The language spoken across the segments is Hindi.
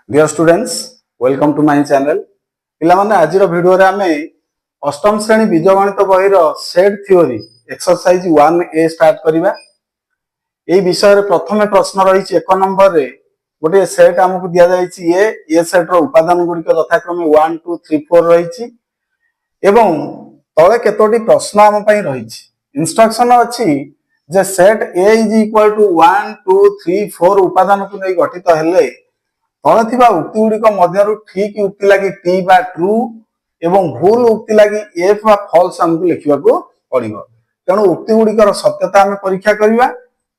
Dear students welcome to my channel पिलामाने आजिर वीडियो रे आमे अष्टम श्रेणी बीजगणित बही रो set theory exercise 1A start करिबा। एई विषय रे प्रथमे प्रश्न रही 1 नंबर रे गोटे सेट हमकु दिया जायछि ए सेट रो उपादान गुडी को यथाक्रमे 1 2 3 4 रहिछि एवं तळे केतोटी प्रश्न हम पई रहिछि। इंस्ट्रक्शन अछि जे set A is equal to 1 2 3 4 उपादान को नै गठित हेले तले थिबा उक्ति गुडी को मध्यरु ठीक उक्ति लागि टी बा ट्रू एवं भूल उक्ति लागि एफ बा फॉल्स हमकु लिखिबा को पड़िबो। तेणु उक्ति गुडी सत्यता हम परीक्षा करिबा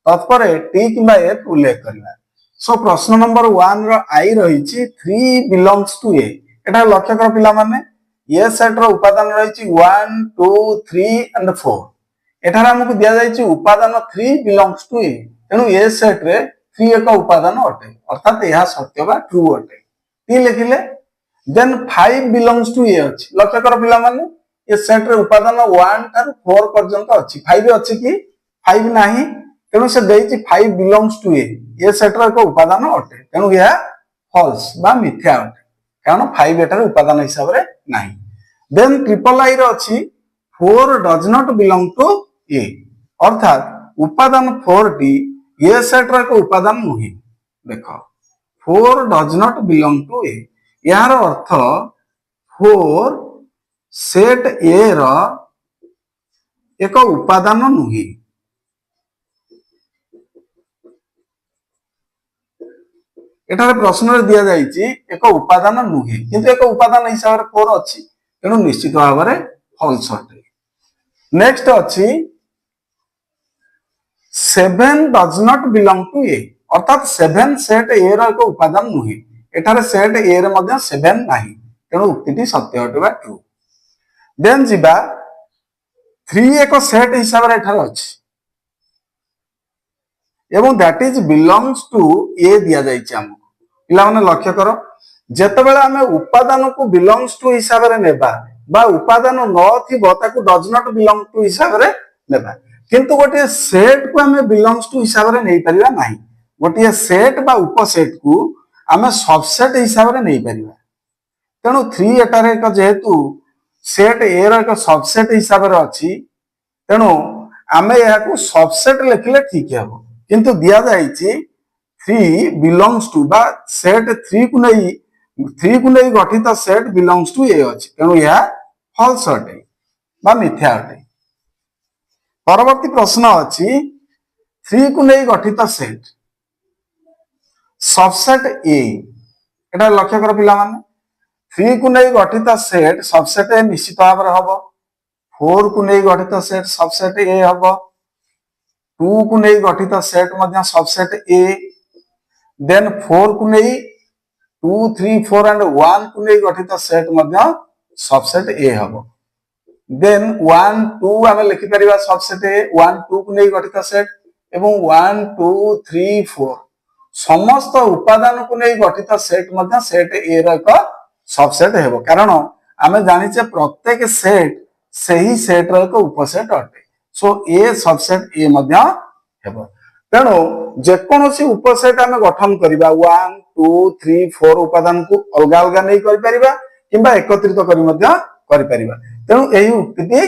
तत्परे टी किबा एफ उल्लेख करिबा। सो प्रश्न नंबर 1 रो आई रहिछि 3 बिलोंग्स टू ए। एटा लक्ष्य कर पिला माने ए सेट रो उपादान रहिछि 1 2 3 एंड 4। एठार हमकु दिया जायछि उपादान 3 बिलोंग्स टू ए। तेणु ए सेट रे 3 एक उपादान अटे अर्थात यह सत्य बा ट्रू अटे टी लिखिले। देन 5 बिलोंग्स टू ए अछि। लक्ष्य कर पिला माने ए सेट रे उपादान 1 तार 4 पर्यंत अछि। 5 अछि कि 5 नाही तेणु से देइछि 5 बिलोंग्स टू ए सेट रे एक उपादान अटे तेणु यह फॉल्स बा मिथ्या अटे कारण 5 एटार उपादान हिसाब रे नाही। देन ट्रिपल आई रो अछि 4 डज नॉट बिलोंग टू ए अर्थात उपादान 4 टी ए सेट रो एक उपादान नुहि। देखो 4 डज नॉट बिलोंग टू ए यार अर्थ 4 सेट ए रो एक उपादान नुहि। एठारे प्रश्न रे दिया जायछि एक उपादान नुहि किंतु एक उपादान हिसाब रे 4 अछि तेणु निश्चित भाव रे फॉल्स अटे। नेक्स्ट अछि 7 डज नॉट बिलोंग टू ए अर्थात 7 सेट ए रो एक उपादान नुहि। एठारे सेट ए रे मध्ये 7 नाही तेणु उक्तिटी सत्य अटे बा ट्रू। देन जिबा 3 एक सेट हिसाब रे एठारे अछि एवं दैट इज बिलोंग्स टू ए दिया जायछि हमको। पिला माने लक्ष्य करो जेतेबेले हमें उपादान को बिलोंग्स टू हिसाब रे नेबा बा उपादान न थिबो ताकू डज नॉट बिलोंग टू हिसाब रे नेबा किंतु गोटे सेट को हमें बिलोंग्स टू हिसाब रे नै परिबा नाही। गोटे सेट बा उपसेट को हमें सबसेट हिसाब रे नै परिबा तेणु 3 एटारे एक जेहेतु सेट ए रो एक सबसेट हिसाब रे अछि तेणु हमें यहा को सबसेट लिखले ठीक हेबो किंतु दिया जायछि 3 बिलोंग्स टू बा सेट 3 को नै गठित सेट बिलोंग्स टू ए अछि तेणु यह फॉल्स अटे बा मिथ्या अटे। परवर्ती प्रश्न अछि 3 को नै गठित सेट सबसेट ए। एटा लक्ष्य कर पिला माने 3 को नै गठित सेट सबसेट ए निश्चित भाव रे हबो। 4 को नै गठित सेट सबसेट ए हबो। 2 को नै गठित सेट मध्ये सबसेट ए। देन 4 को नै 2 3 4 एंड 1 को नै गठित सेट मध्ये सबसेट ए हबो। देन 1 2 हमें लिखि परिबा सबसेट ए 1 2 को नै गठित सेट एवं 1 2 3 4 समस्त उपादान को नै गठित सेट मध्ये सेट ए रो एक सबसेट हेबो कारण हमें जानिचे प्रत्येक सेट सही सेट रो एक उपसेट अटे। सो ए सबसेट ए मध्ये हेबो तेणु जे कोनोसी उपसेट हमें गठन करिबा 1 2 3 4 उपादान को अलग अलग नै करि परिबा किबा एकत्रित करि मध्ये करि परिबा तेणु एही उक्तिटी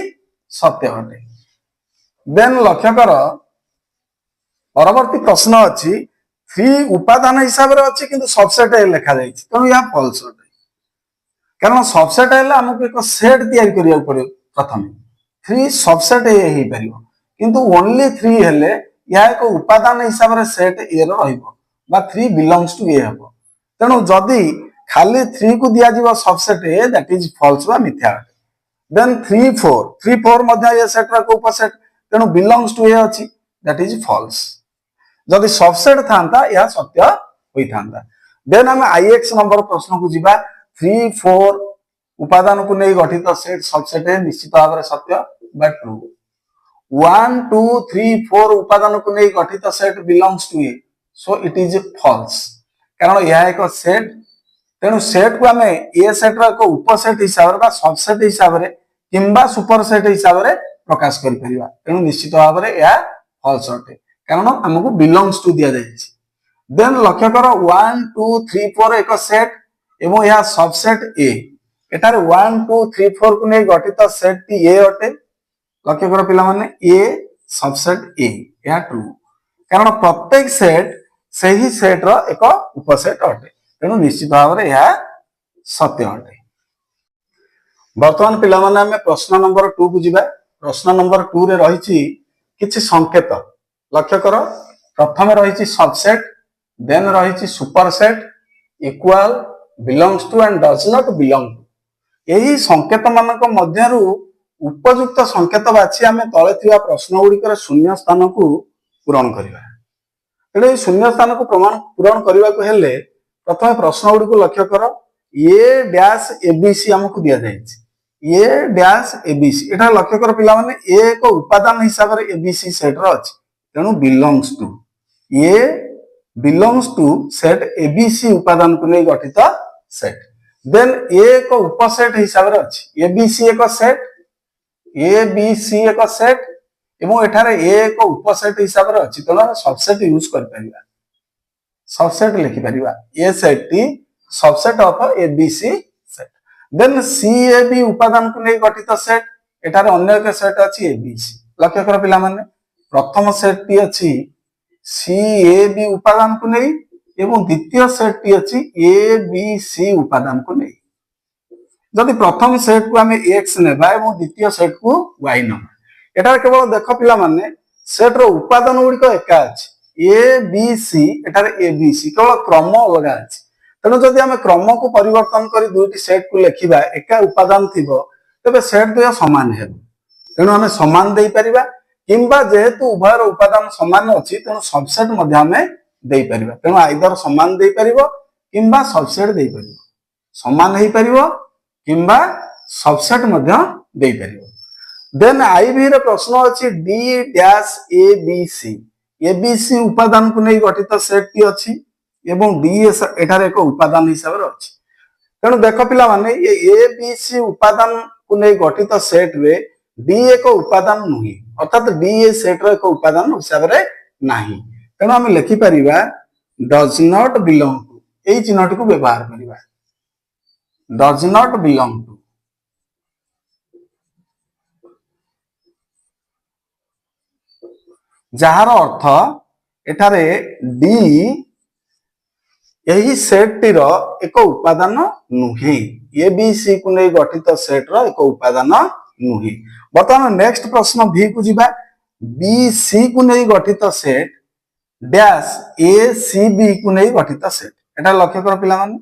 सत्य अटे। देन लक्ष्य कर परवर्ती प्रश्न अछि 3 उपादान हिसाब रे अछि किंतु सबसेट ए लिखा जायछि तेणु या फॉल्स अटे कारण सबसेट हेले हमको एक सेट तयारी करिया पड़े प्रथम 3 सबसेट ए हेइ परिबो किंतु ओनली 3 हेले या एक उपादान हिसाब रे सेट ए रो रहिबो बा 3 बिलोंग्स टू ए हबो तेणु जदी खाली 3 को दिया जीवा subset A that is false बा मिथ्या। देन 3 4 मध्ये ए सेट रो उपसेट तेणु बिलोंग्स टू ए अछि दैट इज फॉल्स। जदी सबसेट थांता या सत्य होई थांता। देन हम आईएक्स नंबर प्रश्न को जीवा 3 4 उपादान को नै गठित सेट सबसेट ए निश्चित भाव रे सत्य बा ट्रू। 1 2 3 4 उपादान को नै गठित set belongs to A so it is false कारण यह एक सेट तेणु सेट को हमें ए सेट रो एक उपसेट हिसाब रे बा सबसेट हिसाब रे किंबा सुपरसेट हिसाब रे प्रकाश करि परिबा तेणु निश्चित भाव रे या फॉल्स अटे कारण हमको बिलोंग्स टू दिया जायछि। देन लक्ष्य कर 1 2 3 4 एक सेट एवं यह सबसेट ए एटार 1 2 3 4 को नहीं गठित सेट टी ए अटे लक्ष्य कर पिला माने ए सबसेट ए यह ट्रू कारण प्रत्येक सेट से ही सेट रो एक उपसेट अटे तेणु निश्चित भाव में यह सत्य अटे। वर्तमान पिला माने हमें प्रश्न नंबर 2 को जिबा। प्रश्न नंबर 2 रे रही किछि संकेत लक्ष्य कर प्रथम रही सबसेट देन रही superset equal belongs to and does not belong to यही संकेत मानक मध्यरु उपयुक्त संकेत बाछि आमे तळे थिबा प्रश्न गुड़िकर शून्य स्थान को पूरण करिबा। तेणु शून्य स्थान को पूरण करने को हेले प्रथम प्रश्न गुड़ी को लक्ष्य कर ए डैश एबीसी आमको दि जाइए ए डैश एबीसी एटा लक्ष्य कर पिला माने ए एक उपादान हिसाब रे एबीसी सेट रो अछि तेणु belongs to A belongs to set ABC उपादान को नहीं गठित सेट देन ए एक उपसेट हिसाब रे अछि एबीसी एक सेट एबीसी एक सेट एवं एठारे ए एक उपसेट हिसाब रे अछि तेणु सबसेट यूज कर परिबा सबसेट लिखि परिबा ए सेट टी subset of ABC set then CAB उपादान को नहीं गठित सेट एठारे अन्य एक सेट अछि एबीसी लक्ष्य कर पिला माने प्रथम सेट टी अछि सीएबी उपादान को नहीं एवं द्वितीय सेट टी अछि एबीसी उपादान को नहीं जदि प्रथम सेट को हमें एक्स नेबा एवं द्वितीय सेट को वाई नबा एटार केवल देख पिला माने सेट रो उपादान गुड़िक एका अछि ए बी सी एटार ए बी सी केवल क्रम अलग अछि तेणु जदि आम क्रम को परिवर्तन करी दुईटी सेट को लेखिबा एका उपादान थिबो तबे सेट दुय समान हेबो तेणु आम समान देई परिबा किंबा जेहेतु उभयर उपादान समान अछि तेणु सबसेट मध्ये आम देई परिबा तेणु आइदर समान देई परिबो किंबा सबसेट देई परिबो समान हेई परिबो किंबा सबसेट मध्ये देई परिबो देन आईबी रे प्रश्न अछि D dash A B C A B C उपादान को नहीं गठित सेट टी अछि एवं डी एठारे एक उपादान हिसाब रे अछि तेणु देख पिला माने ये ए बी सी उपादान को नहीं गठित सेट रे डी एक उपादान नुही अर्थात डी ए सेट रो एक उपादान हिसाब रे नाही तेणु आम लिखि परिबा डज नॉट बिलोंग टू एई चिन्हटी को व्यवहार करिबा डज नॉट बिलोंग टू जार अर्थ एठारे डी यही सेट टी रो एक उपादान नुही ए बी सी को नहीं गठित सेट रो एक उपादान नुही। बर्तमान नेक्स्ट प्रश्न भी को जिबा बी सी को नहीं गठित सेट डैश ए सी बी को नहीं गठित सेट एटा लक्ष्य कर पिला माने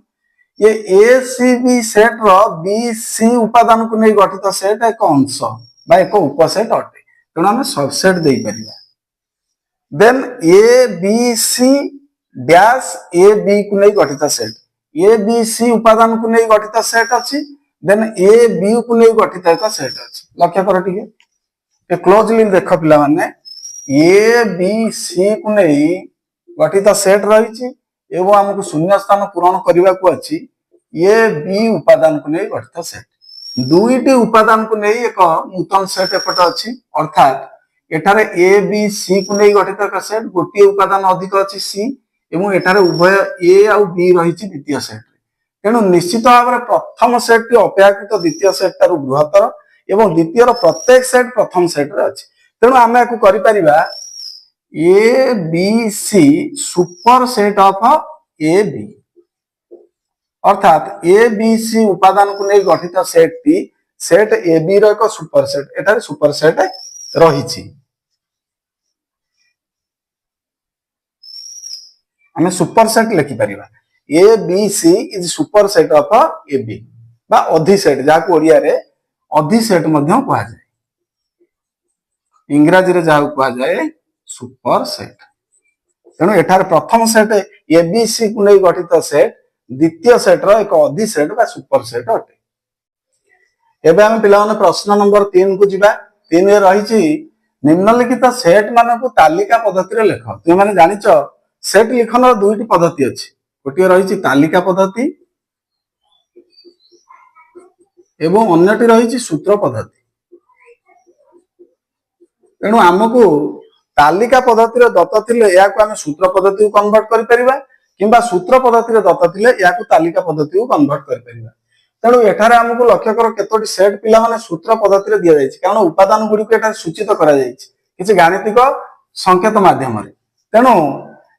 ये ए सी बी सेट रो बी सी उपादान को नहीं गठित सेट एक अंश बा एक उपसेट अटे तेणु आम सबसेट दे परिबा then A B C dash A B को नहीं गठित सेट ए बी सी उपादान को नहीं गठित सेट अछि देन ए बी को नहीं गठित एक सेट अछि लक्ष्य कर टिके क्लोजली देख पिला माने ए बी सी को नहीं गठित सेट रही एवं हमको शून्य स्थान पूरण करने को अच्छी ए बी उपादान को नहीं गठित सेट दुईटी उपादान को नहीं एक नूतन सेट एपटे अच्छी अर्थात एठारे ए बी सी को नहीं गठित एक सेट गोटे उपादान अधिक अच्छी सी एवं एठारे उभय ए आउ बी रही द्वितीय सेट तेणु निश्चित भाव में प्रथम सेट टी अपेक्षाकृत द्वितीय सेट टारू बृहत्तर एवं द्वितीय प्रत्येक सेट प्रथम सेट रे अछि तेणु आम या करिपारिबा A B C superset of A B अर्थात ए बी सी उपादान को नहीं गठित सेट टी सेट ए बी रो एक सुपर सेट एठारे सुपर सेट रही आम सुपर सेट लिखि परिबा A B C is superset of A B बा अधि सेट जाको ओडिया रे अधि सेट मध्य कहा जाए इंग्रजी रे जाको कहा जाए सुपर सेट तेणु एठार प्रथम सेट ए बी सी को नहीं गठित सेट द्वितीय सेट रो एक अधि सेट बा सुपर सेट अटे। एबे हम पिला माने प्रश्न नंबर 3 को जिबा 3 रे रही निम्नलिखित सेट मानक तालिका पद्धति रे लेख तुम माने जानिचो सेट लिखन दुईटी पद्धति अछि गोटे रही तालिका पद्धति एवं अन्यटी रही सूत्र पद्धति तेणु आमको तालिका पद्धति दत्त थिले याकू आमे सूत्र पद्धति को कन्वर्ट करि परिबा किंबा सूत्र पद्धति दत्त थिले याकू तालिका पद्धति को कन्वर्ट करि परिबा। तेणु एठारे हमको लक्ष्य कर केतोटी सेट पिला माने सूत्र पद्धति रे दिया जायछि कारण उपादान गुडी को एठा सूचित करा जायछि किछि गाणितिक संकेत माध्यम रे। तेणु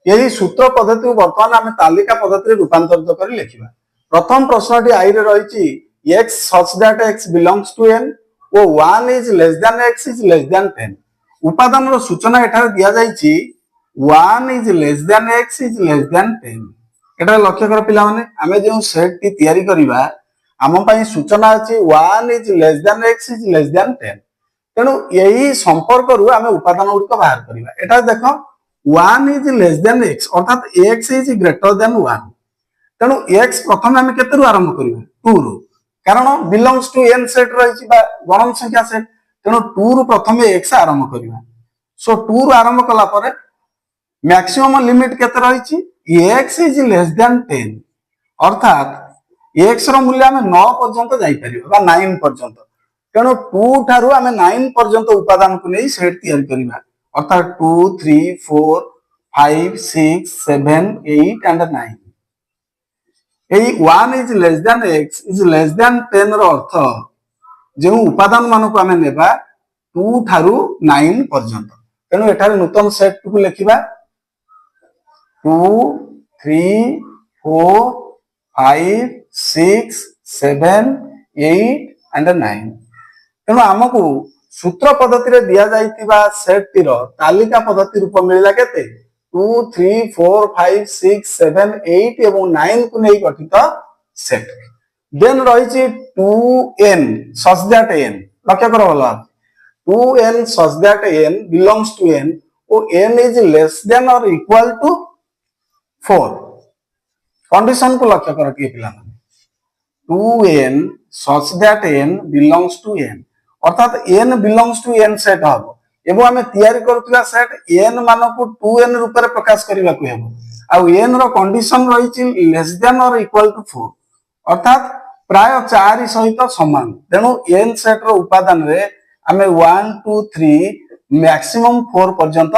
यही सूत्र पद्धति को वर्तमान आमे तालिका पद्धति रे रूपांतरित करि लिखिबा। प्रथम प्रश्नटी आई रे रहिछि x such that x belongs to n O 1 is less than x is less than 10। उपादान रो सूचना एठारे दिया जायछि 1 is less than x is less than 10। एटा लक्ष्य कर पिला माने आमे जे सेट टी तयारी करिबा आम पई सूचना अछि 1 is less than x is less than 10। तेणु यही संपर्क रु आमे उपादान गुडी को बाहर करिबा। एटा देखो 1 is less than x अर्थात x is greater than 1। तेणु x प्रथम आमे केते रु आरंभ करिबा 2 रु कारण बिलोंग्स टू n सेट रहिछि बा गणन संख्या सेट। तेणु 2 रु प्रथम x आरंभ करिबा। सो 2 रु आरंभ कला परे मैक्सिमम लिमिट केते रहिछि x is less than 10 अर्थात x रो मूल्य आमे 9 पर्यंत जाई परिबा बा 9 पर्यंत। तेणु 2 थारु आमे 9 पर्यंत उपादान को नै सेट तयार करिबा अर्थात 2 3 4 5 6 7 8 and 9। AE 1 is less than x is less than 10 रो अर्थ जे उपादान मान को आमे नेबा 2 थारु 9 पर्यंत। तेणु एठारे नूतन सेट को लिखिबा 2 3 4 5 6 7 8 एंड 9। तेणु आमको सूत्र पद्धति रे दिया जाइतिबा सेट टीर तालिका पद्धति रूप मिलला केते 2 3 4 5 6 7 8 एवं 9 को नै गठित सेट। देन रहिछि 2n such that n लक्ष्य करो होला 2n such that n belongs to n ओ n is less than or equal to 4। Condition को लक्ष्य करो कि पिला 2n such that n belongs to n अर्थात n belongs to n set हबो एवं आमे तयारी करथुला सेट n मान को 2n रूप रे प्रकाश करिवा को हेबो आ n रो कंडीशन रहिछि less than or equal to 4 अर्थात प्राय 4 सहित समान। तेणु n सेट रो उपादान रे आमे 1 2 3 मैक्सिमम 4 पर्यंत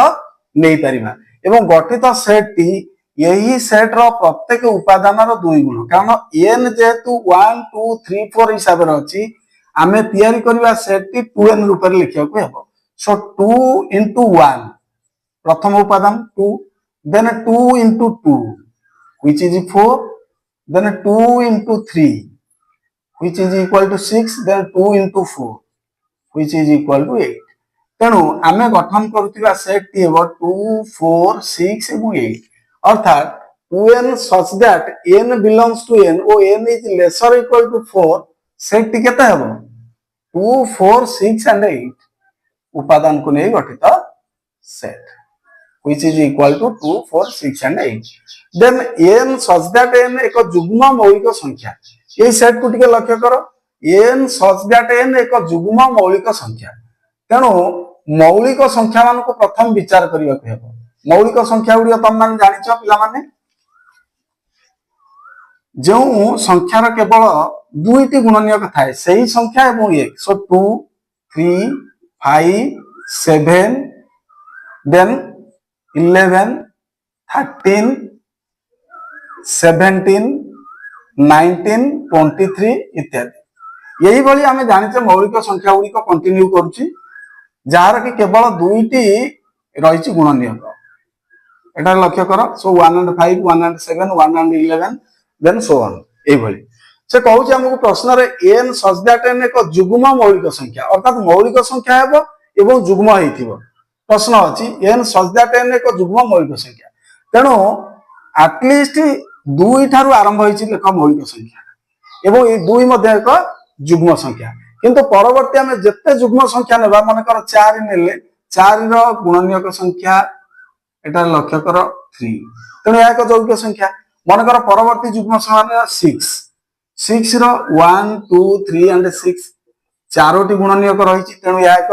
नै परिबा एवं गठित सेट टी यही सेट रो प्रत्येक उपादान रो 2 गुण कारण n जेतु 1 2 3 4 हिसाब रे अछि आमे तयारी करिवा सेट टी 2n रूप रे लिखिया को हेबो। So 2 into 1 प्रथम उपादान 2 then 2 into 2 which is 4 then 2 into 3 which is equal to 6 then 2 into 4 which is equal to 8। तेणु आमे गठन करूथिबा सेट टी हेबो 2 4 6 एवं 8 अर्थात 2n such that n belongs to n ओ n is lesser equal to 4 set टी केते हेबो 2 4 6 and 8 उपादान को नहीं गठित set which is equal to 2 4 6 and 8। then n such that n एक जुग्म मौलिक संख्या ये सेट को टिके लक्ष्य करो n such that n एक जुग्म मौलिक संख्या। तेणु मौलिक संख्या मान को प्रथम विचार करिया को हेबो। मौलिक संख्या गुडी तुम मान जानिछो पिला माने जो संख्यार केवल दुईटी गुणनीयक थाए सही संख्या एवं एक। सो 2 3 5 7 then 11 13 17 19 23 इत्यादि यही भली आमे जानिछे मौलिक संख्या गुडी को कंटिन्यू करूची जार कि केवल दुईटी रहिछि गुणनीयक। एटा लक्ष्य करो। सो 1 and 5 1 and 7 1 and 11 then so on एई भली से कहूची हमको प्रश्न रे n such that n एक जुग्म मौलिक संख्या अर्थात मौलिक संख्या हेबो एवं जुग्म हेतिबो। प्रश्न अछि n such that n एक जुग्म मौलिक संख्या तेणु एटलिस्ट दुई थारु आरंभ होइछि लेख मौलिक संख्या एवं ए दुई मध्ये एक जुग्म संख्या किंतु परवर्ती हमें जत्ते जुग्म संख्या नेबा मन कर 4 नेले 4 रो गुणनीयक संख्या एटा लक्ष्य कर 3 तेणु या एक यौगिक संख्या मन कर परवर्ती जुग्म संख्या 6 रो 1 2 3 एंड 6 चारोटी गुणनीयक रहिछि तेणु या एक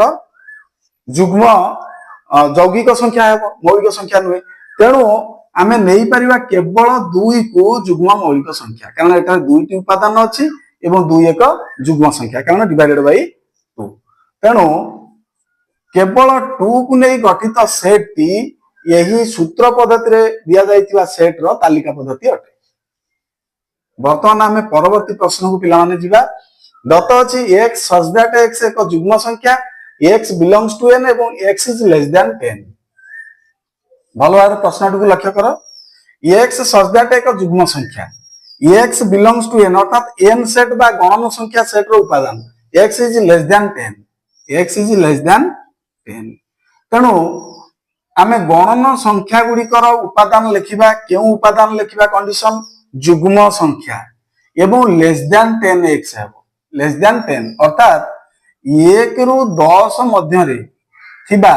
जुग्म यौगिक संख्या हेबो मौलिक संख्या नुहे। तेणु आमे नेई परिबा केवल 2 को जुग्म मौलिक संख्या कारण एटा दुईटी उपादान अछि एवं 2 एक जुग्म संख्या कारण डिवाइडेड बाय 2। तेणु केवल 2 को नहीं गठित सेट टी यही सूत्र पद्धति रे दिया जाइतिबा सेट रो तालिका पद्धति अटे। वर्तमान आमे परवर्ती प्रश्न को पिला माने जिबा। दत्त अछि x such that x एक जुग्म संख्या, x belongs to n एवं x is less than 10। भलो भाव प्रश्न को लक्ष्य कर। x such that एक जुग्म संख्या, x belongs to n अर्थात n सेट बा गणन संख्या सेट रो उपादान x is less than 10, x is less than 10। तेणु आमे गणन संख्या गुड़िकर उपादान लिखिबा, केउ उपादान लिखिबा कंडीशन जुग्म संख्या एवं लेस देन 10x है, लेस देन 10 अर्थात 1 रु 10 मध्य रे थिबा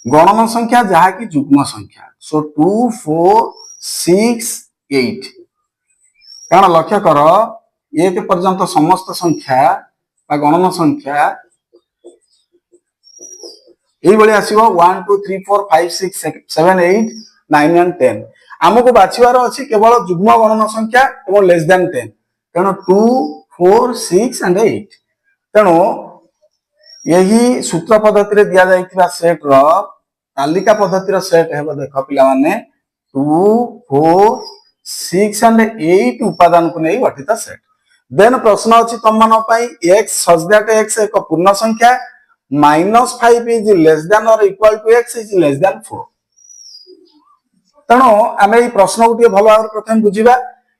गणन संख्या जहा की जुग्म संख्या। सो 2 4 6 8 कारण लक्ष्य कर 1 पर्यंत समस्त संख्या बा गणन संख्या यही बड़ी आसीबो 1 2 3 4 5 6 7 8 9 एंड 10। आमको बाछिवार अछि केवल जुग्म गणन संख्या एवं लेस देन 10। तेणु 2 4 6 एंड 8 तेणु यही सूत्र पद्धति रे दिया जाइतिबा सेट रो तालिका पद्धति रो सेट हेबो। देखो पिला माने 2 4 6 एंड 8 उपादान को नै गठित सेट। देन प्रश्न अछि तम मन पई x such that x एक पूर्ण संख्या -5 is less than or equal to x is less than 4। तेणु आम ये प्रश्न को भल भाव प्रथम बुझा।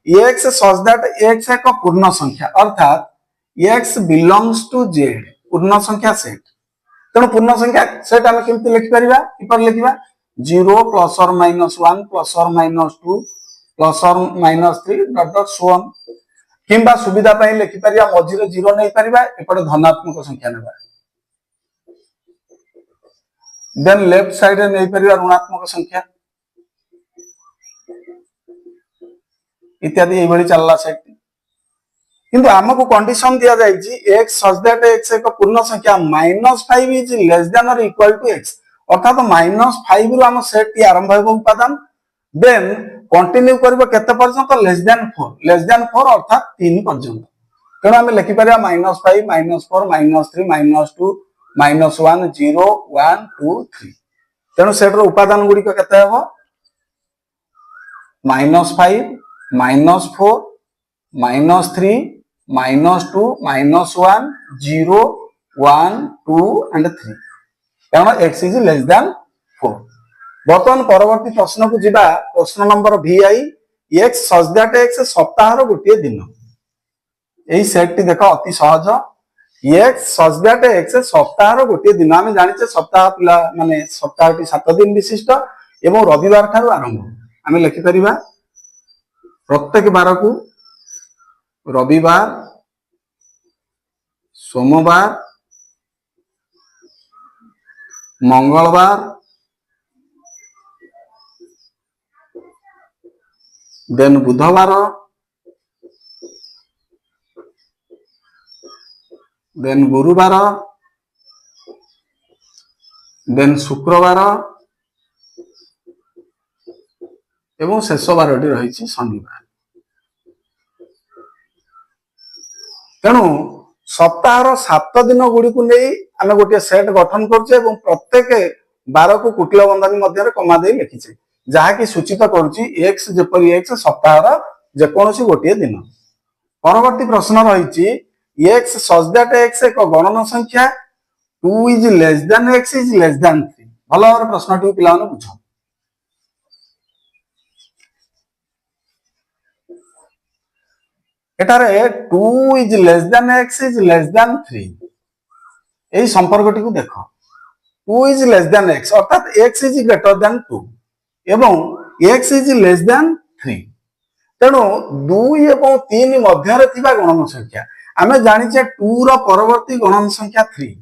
x such that x एक पूर्ण संख्या अर्थात x belongs to z पूर्ण संख्या सेट। तेणु पूर्ण संख्या सेट आम केमती लिखिपर किपर लिखा 0 प्लस और माइनस 1 प्लस और माइनस 2 प्लस और minus 3 dot dot so on किंबा सुविधा पाई लिखिपर मझिरे 0 नहीं पारिबा एपटे धनात्मक संख्या नेबा। देन लेफ्ट साइड रे नहीं पारिबा ऋणात्मक संख्या इत्यादि ये भली चलला सेट। किंतु हमको कंडीशन दिया जाय जी x such that x एक पूर्ण संख्या -5 is less than or equal to x अर्थात -5 रु हम सेट टी आरंभ होबो उपादान। देन कंटिन्यू करबो केते पर्यंत लेस देन 4 अर्थात 3 पर्यंत। तेणु हम लिखि परिया -5 -4 -3 -2 -1 0 1 2 3। तेणु सेट रो उपादान गुडी को केते हेबो -5 -4 -3 -2 -1 0 1 2 एंड 3 कारण x इज लेस देन 4। बर्तमान परवर्ती प्रश्न को जिबा। प्रश्न number VI x such that x सप्ताह रो गोटे दिन। एही सेट टी देखो अति सहज x such that x सप्ताह रो गोटे दिन। आमे जानिचे सप्ताह पिला माने सप्ताहटी 7 दिन विशिष्ट एवं रविवार ठारू आरंभ। आमे लिखि परिबा प्रत्येक बार को रविवार सोमवार मंगलवार देन बुधवार देन गुरुवार देन शुक्रवार एवं शेष बारटी रही शनिवार। तेणु सप्ताह 7 दिन गुड़ी को नहीं आम गोटे सेट गठन करछे एवं प्रत्येक बार को कुटिल बंधनी मध्य कमा दे लिखिछे जहाँकि सूचित करुछि x जेपरि x सप्ताह जेकोसी गोटे दिन। परवर्ती प्रश्न रही x such that x एक गणन संख्या 2 is less than x is less than 3। भल भाव प्रश्न टी पिला बुझ। एटारे 2 is less than x is less than 3 यही संपर्क टी देख 2 is less than x अर्थात x is greater than 2 एवं x is less than 3। तेणु 2 एवं 3 मध्य गणन संख्या आमे जानिचे 2 रो परवर्ती गणन संख्या 3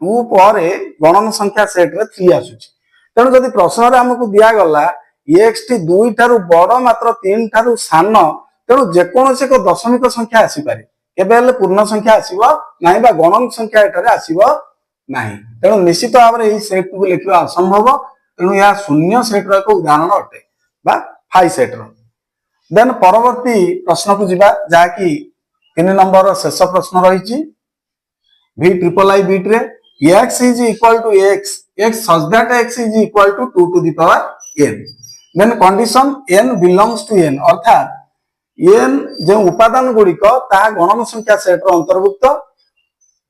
2 पर गणन संख्या सेट रे 3 आसुची। तेणु जदि प्रश्न रे हमकु दिया गला x टी 2 ठारू बड़ मात्र 3 ठारू सान तेणु जेकोसी एक दशमिक संख्या आसी पारे केबे हेले पूर्ण संख्या आसीबो नाही बा गणन संख्या एटारे आसीबो नाही। तेणु निश्चित भाव में यही सेट को लिखा असंभव। तेणु यह शून्य सेट रो एक उदाहरण अटे बा फाइ सेट रो। देन परवर्ती प्रश्न को जिबा जहा कि 3 नंबर शेष प्रश्न रही V ट्रिपल आई बिट रे x is equal to x such that x is equal to 2 to the power n. Then condition n belongs to n अर्थात n जो उपादान गुड़िक ता गणन संख्या सेट रो अंतर्भुक्त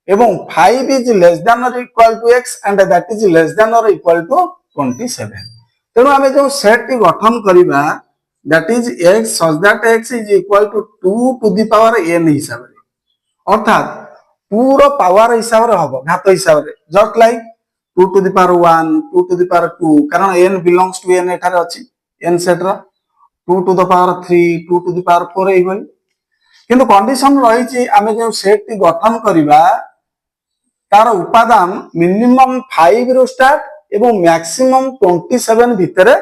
एवं 5 is less than or equal to x and that is less than or equal to 27. तेणु आमे जो सेट टी गठन करिबा that is x such that x is equal to 2 to the power n हिसाब रे अर्थात 2 रो पावर हिसाब रे हबो घात हिसाब रे just like 2 to the power 1 2 to the power 2 कारण n belongs to n एठारे अछि n सेट रो 2 to the power 3 2 to the power 4 एई भई किंतु कंडीशन रही छि आमे जो सेट टी गठन करिबा तार उपादान मिनिमम 5 रो स्टार्ट एवं मैक्सिमम 27 भितरे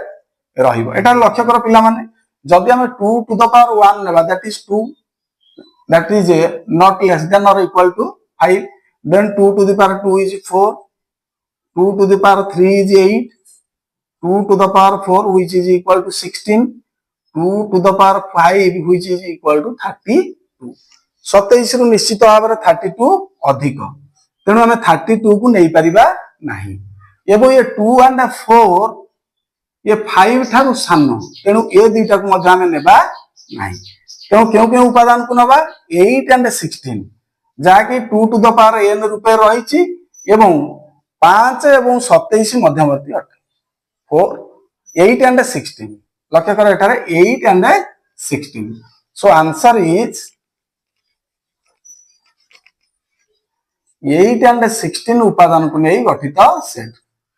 रहिबो एटा लक्ष्य कर पिला माने जदि हमें 2 to the power 1 नेबा that is 2 that is not less than or equal to 5 then 2 to the power 2 is 4 2 to the power 3 is 8 2 to the power 4 which is equal to 16 2 to the power 5 which is equal to 32 27 रु निश्चित भाव रे 32 अधिक तेणु हमें 32 को नहीं परिबा नहीं एवं ये 2 and 4 ये 5 ठारू सान तेणु ए दुईटा को मजा हमें नेबा नहीं क्यों क्यों क्यों उपादान को नबा 8 and 16 जाकि 2 to the power n रूपे रही छि एवं 5 एवं 27 मध्यवर्ती अटे 4 8 and 16 लक्ष्य कर एठारे 8 and 16 so answer is 8 and 16 उपादान को नहीं गठित set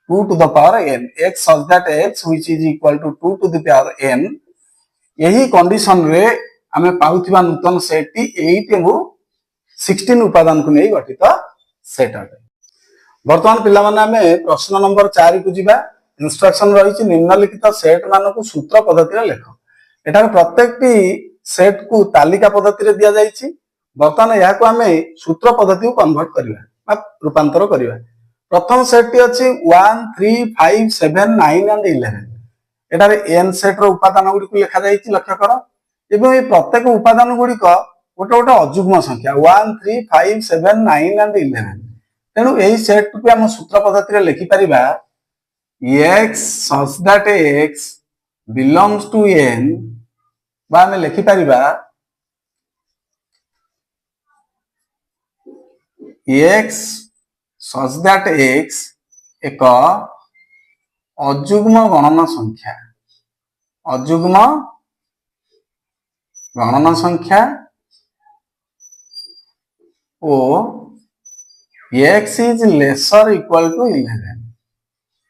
2 to the power n x such that x which is equal to 2 to the power n यही कंडीशन रे आमे पाउथिबा नूतन सेट टी 8 एवं 16 उपादान को नहीं गठित सेट अटे वर्तमान पिला माने आमे प्रश्न नंबर 4 को जिबा इंस्ट्रक्शन रही छि निम्नलिखित सेट मान को सूत्र पद्धति रे लेख एटा प्रत्येकटी सेट को तालिका पद्धति रे दिया जाई छि वर्तमान या को आमे सूत्र पद्धति को कन्वर्ट करिवा रूपांतर करिवा प्रथम सेट टी अछि 1 3 5 7 9 एंड 11 एटारे n सेट रो उपादान गुडी को लेखा जाई छि लक्ष्य करो एवं ये प्रत्येक उपादान गुडी को गोटे गोटे अजुग्म संख्या 1 3 5 7 9 एंड 11 तेणु एही सेट को हम सूत्र पद्धति रे लिखि परिबा x such that x belongs to n बा हम लिखि परिबा x such that x एक अजुग्म गणना संख्या अजुग्म गणना संख्या ओ x is lesser equal to 11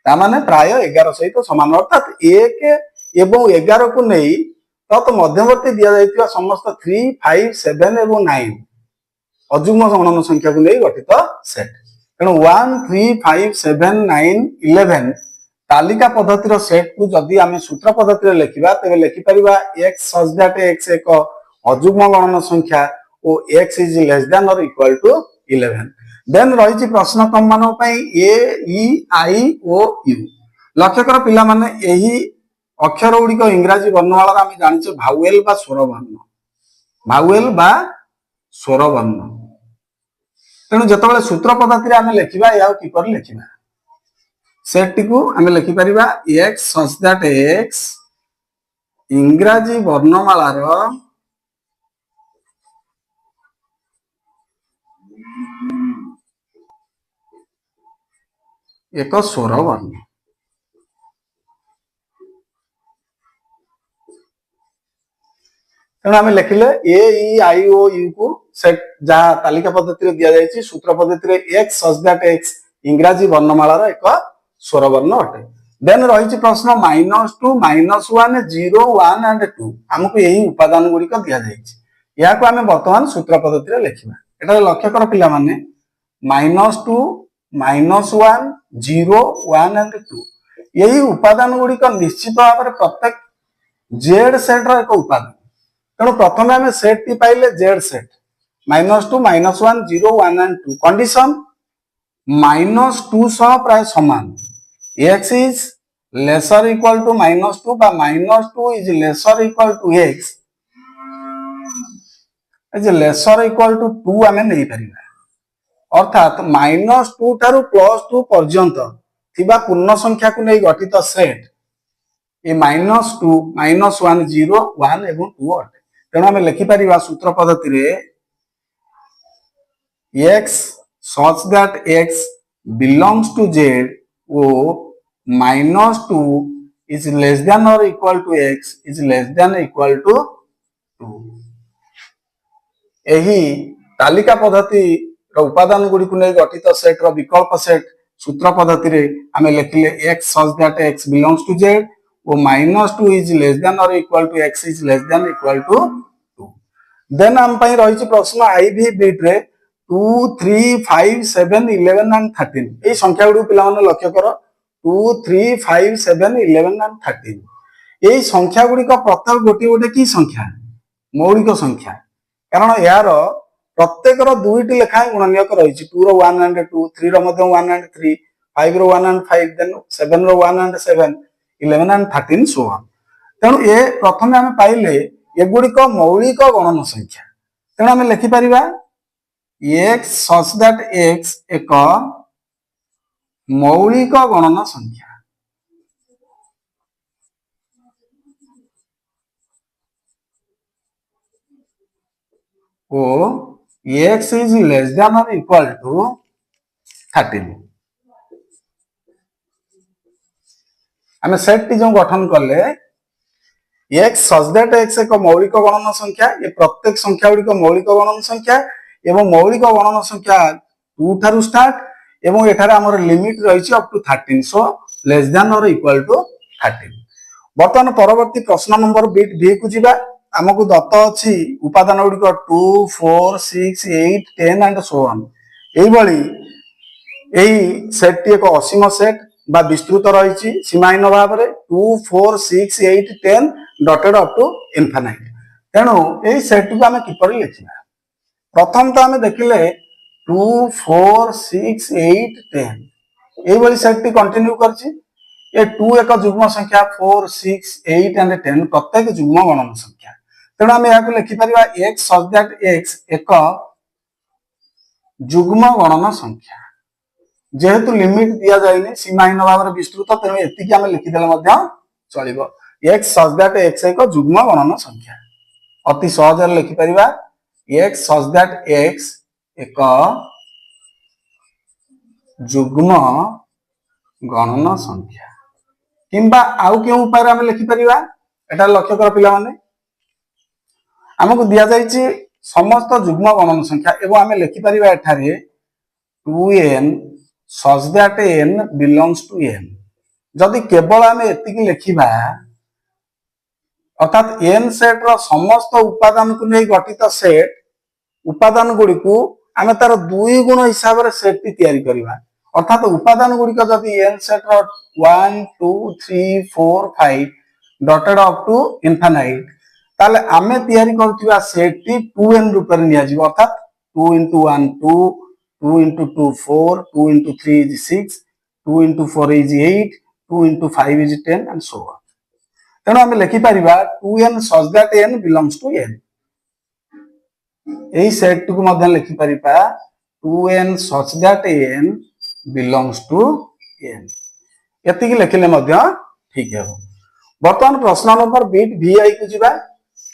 ता माने प्राय 11 सहित समान अर्थात 1 एवं 11 को नहीं तत मध्यवर्ती दिया जाइतिबा समस्त 3 5 7 एवं 9 अजुग्म गणना संख्या को नहीं गठित सेट तेणु 1 3 5 7 9 11 तालिका पद्धति रो सेट को जदि आमे सूत्र पद्धति रे लिखिबा तबे लिखि परिबा x such that x एक अजुग्म गणना संख्या ओ x is less than or equal to 11 then रही छि प्रश्न तम मानो पई a e i o u लक्ष्य कर पिला माने एही अक्षर गुडी को इंग्रजी वर्णमाला आमे जानि छ भावेल बा स्वर वर्ण तेणु जतबेले सूत्र पद्धति रे आमे लिखिबा या किपर लिखिबा सेट टी को आमे लिखि परिबा x such that x इंग्रजी वर्णमाला रो एक स्वर वर्ण तेणु आमे लिखिले ए ई आई ओ यू को सेट जहाँ तालिका पद्धति रे दिया जायछि सूत्र पद्धति रे x such that x इंग्रजी वर्णमाला रो एक स्वर वर्ण अटे देन रही छि प्रश्न -2 -1 0 1 एंड 2 हमको यही उपादान गुडी को दिया जायछि या को आमे वर्तमान सूत्र पद्धति रे लिखिबा एटा लक्ष्य कर पिला माने -2 -1 0 1 एंड 2 यही उपादान गुडी को निश्चित भाव रे प्रत्येक z सेट रो एक उपादान तेणु प्रथम आम सेट टी पाइले z सेट -2 -1 0 1 एंड 2 कंडीशन -2 सह प्राय समान x is lesser equal to -2 बा -2 is lesser equal to x is lesser equal to 2 आम नहीं परिबा अर्थात -2 ठारू +2 पर्यंत थिबा पूर्ण संख्या को नहीं गठित सेट ये -2 -1 0 1 एवं 2 अटे तेणु आम लिखिपर सूत्र पद्धति x such that x belongs to z o -2 is less than or equal to x is less than or equal to 2 यही तालिका पद्धति उपादान गुड़ी को नहीं गठित सेट विकल्प सेट सूत्र पद्धति आम लिखिले x such that x belongs to z और -2 is less than or equal to x is less than or equal to 2 then आम पई रही प्रश्न आईवी बीट रे 2 3 5 7 11 and 13 ये संख्या गुड़ी पिला माने लक्ष्य कर 2 3 5 7 11 and 13 ये संख्या गुड़ी का प्रत्येक गोटे गोटे की संख्या मौलिक संख्या कारण यार प्रत्येक दुईटी लेखा गुणनीयक रही 2 रो 1 and 2 3 रो मध्य 1 and 3 5 रो 1 and 5 देन 7 रो 1 and 7 11 and 13 सो ऑन तेणु ये प्रथम आम पाइले एगुड़िक मौलिक गणन संख्या तेणु आम लिखिपर x such that x एक मौलिक गणन संख्या ओ x is less than or equal to 13 आम सेट टी जो गठन कले x such that x एक मौलिक गणन संख्या ये प्रत्येक संख्या गुड़िक मौलिक गणन संख्या एवं मौलिक गणन संख्या 2 ठारू स्टार्ट एवं एठारे हमर लिमिट रही up to 13 so less than or equal to 13 वर्तमान परवर्ती प्रश्न नंबर बिट बी को जिबा हमकु दत्त अछि उपादान गुड़िक 2 4 6 8 10 एंड सो ऑन एई भली एई सेट टी एक असीम सेट बा विस्तृत रही सीमाहीन भाव में 2 4 6 8 10 डटेड अप टू इनफाइनाइट तेणु यही सेट को आम किपर लिखा प्रथम तो आम देखिले 2 4 6 8 10 ये सेट टी कंटिन्यू करछि ये 2 एक जुग्म संख्या 4 6 8 एंड 10 प्रत्येक जुग्म गणन संख्या तेणु आम यहाँ लिखिपर x such that x एक जुग्म गणन संख्या जेहेतु लिमिट दिया जाए सीमाहीन भाव में विस्तृत तेणु एतिकी आम लिखिदे चलो x such that x एक जुग्म गणन संख्या अति सहज लिखिपर x such that x एक जुग्म गणन संख्या किंबा आउ क्यों उपाय आम लिखिपर एटा लक्ष्य कर पिला माने आमको दिया जाइए समस्त जुग्म गणन संख्या एवं आम लिखिपर एठारे 2n such that n belongs to n जदि केवल आम एतिकी लिखिबा अर्थात n सेट रो समस्त उपादान को नहीं गठित सेट उपादान गुड़ी को आम तार 2 गुण हिसाब से सेट टी तैयारी करबा अर्थात उपादान गुड़ी का जदि n सेट रो 1 2 3 4 5 डटेड अप टू इनफाइनाइट ताले आमे तैयारी करथिबा सेट टी 2n रूप में निया जीव अर्थात 2 into 1 2 2 into 2 4 2 into 3 is 6 2 into 4 is 8 2 into 5 is 10 and so on तेणु आम लिखिपर 2n such that n belongs to n यही सेट को मध्य लिखिपर 2n such that n belongs to n एतिकी लिखिले मध्य ठीक है वर्तमान प्रश्न नंबर बिट vi को जिबा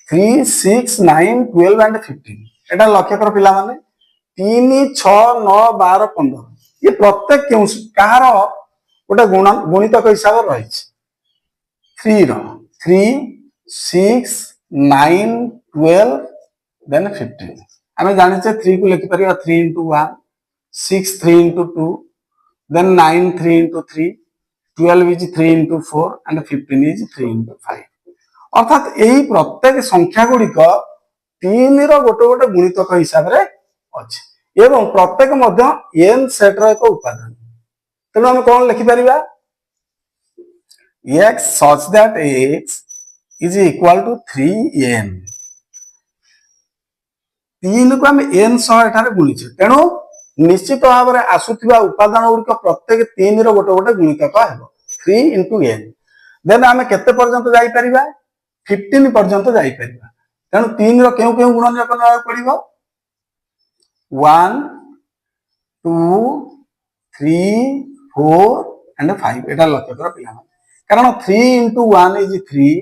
3 6 9 12 and 15 एटा लक्ष्य कर पिला माने 3 6 9 12 15 ये प्रत्येक क्यों कहार गोटे गुणितक हिसाब रही 3 रो 3 6 9 12 देन 15 आम जाने 3 को लिखिपर 3 into 1 6 3 into 2 then 9 3 into 3 12 is 3 into 4 and 15 is 3 into 5 अर्थात यही प्रत्येक संख्या गुड़िक 3 रो गोटे गोटे गुणितक हिसाब रे अछि एवं प्रत्येक मध्य n सेट रो एक उपादान तेणु हम कौन लिखिपर x such that x is equal to 3n 3 को हम n सह एठारे गुणिछे तेणु निश्चित भाव में आसुथिबा उपादान गुड़िक प्रत्येक 3 रो गोटे गोटे गुणितक हेबो 3 into n देन आम केते पर्यंत जाई परिबा 15 पर्यंत जाई परिबा तेणु 3 रो केउ केउ गुणनीयक न पड़िबो 1 2 3 4 and 5 এটা লক্ষ্য করা পিলা কারণ 3 into 1 is 3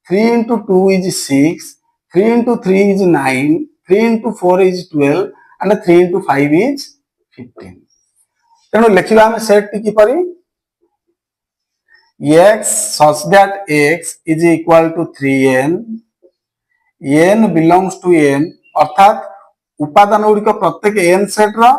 3 into 2 is 6 3 into 3 is 9 3 into 4 is 12 and 3 into 5 is 15 ତେଣୁ ଲେଖିବା ଆମେ ସେଟ୍ ଟି କିପରି x such that x is equal to 3n n belongs to n अर्थात उपादान गुड़िक प्रत्येक n सेट रो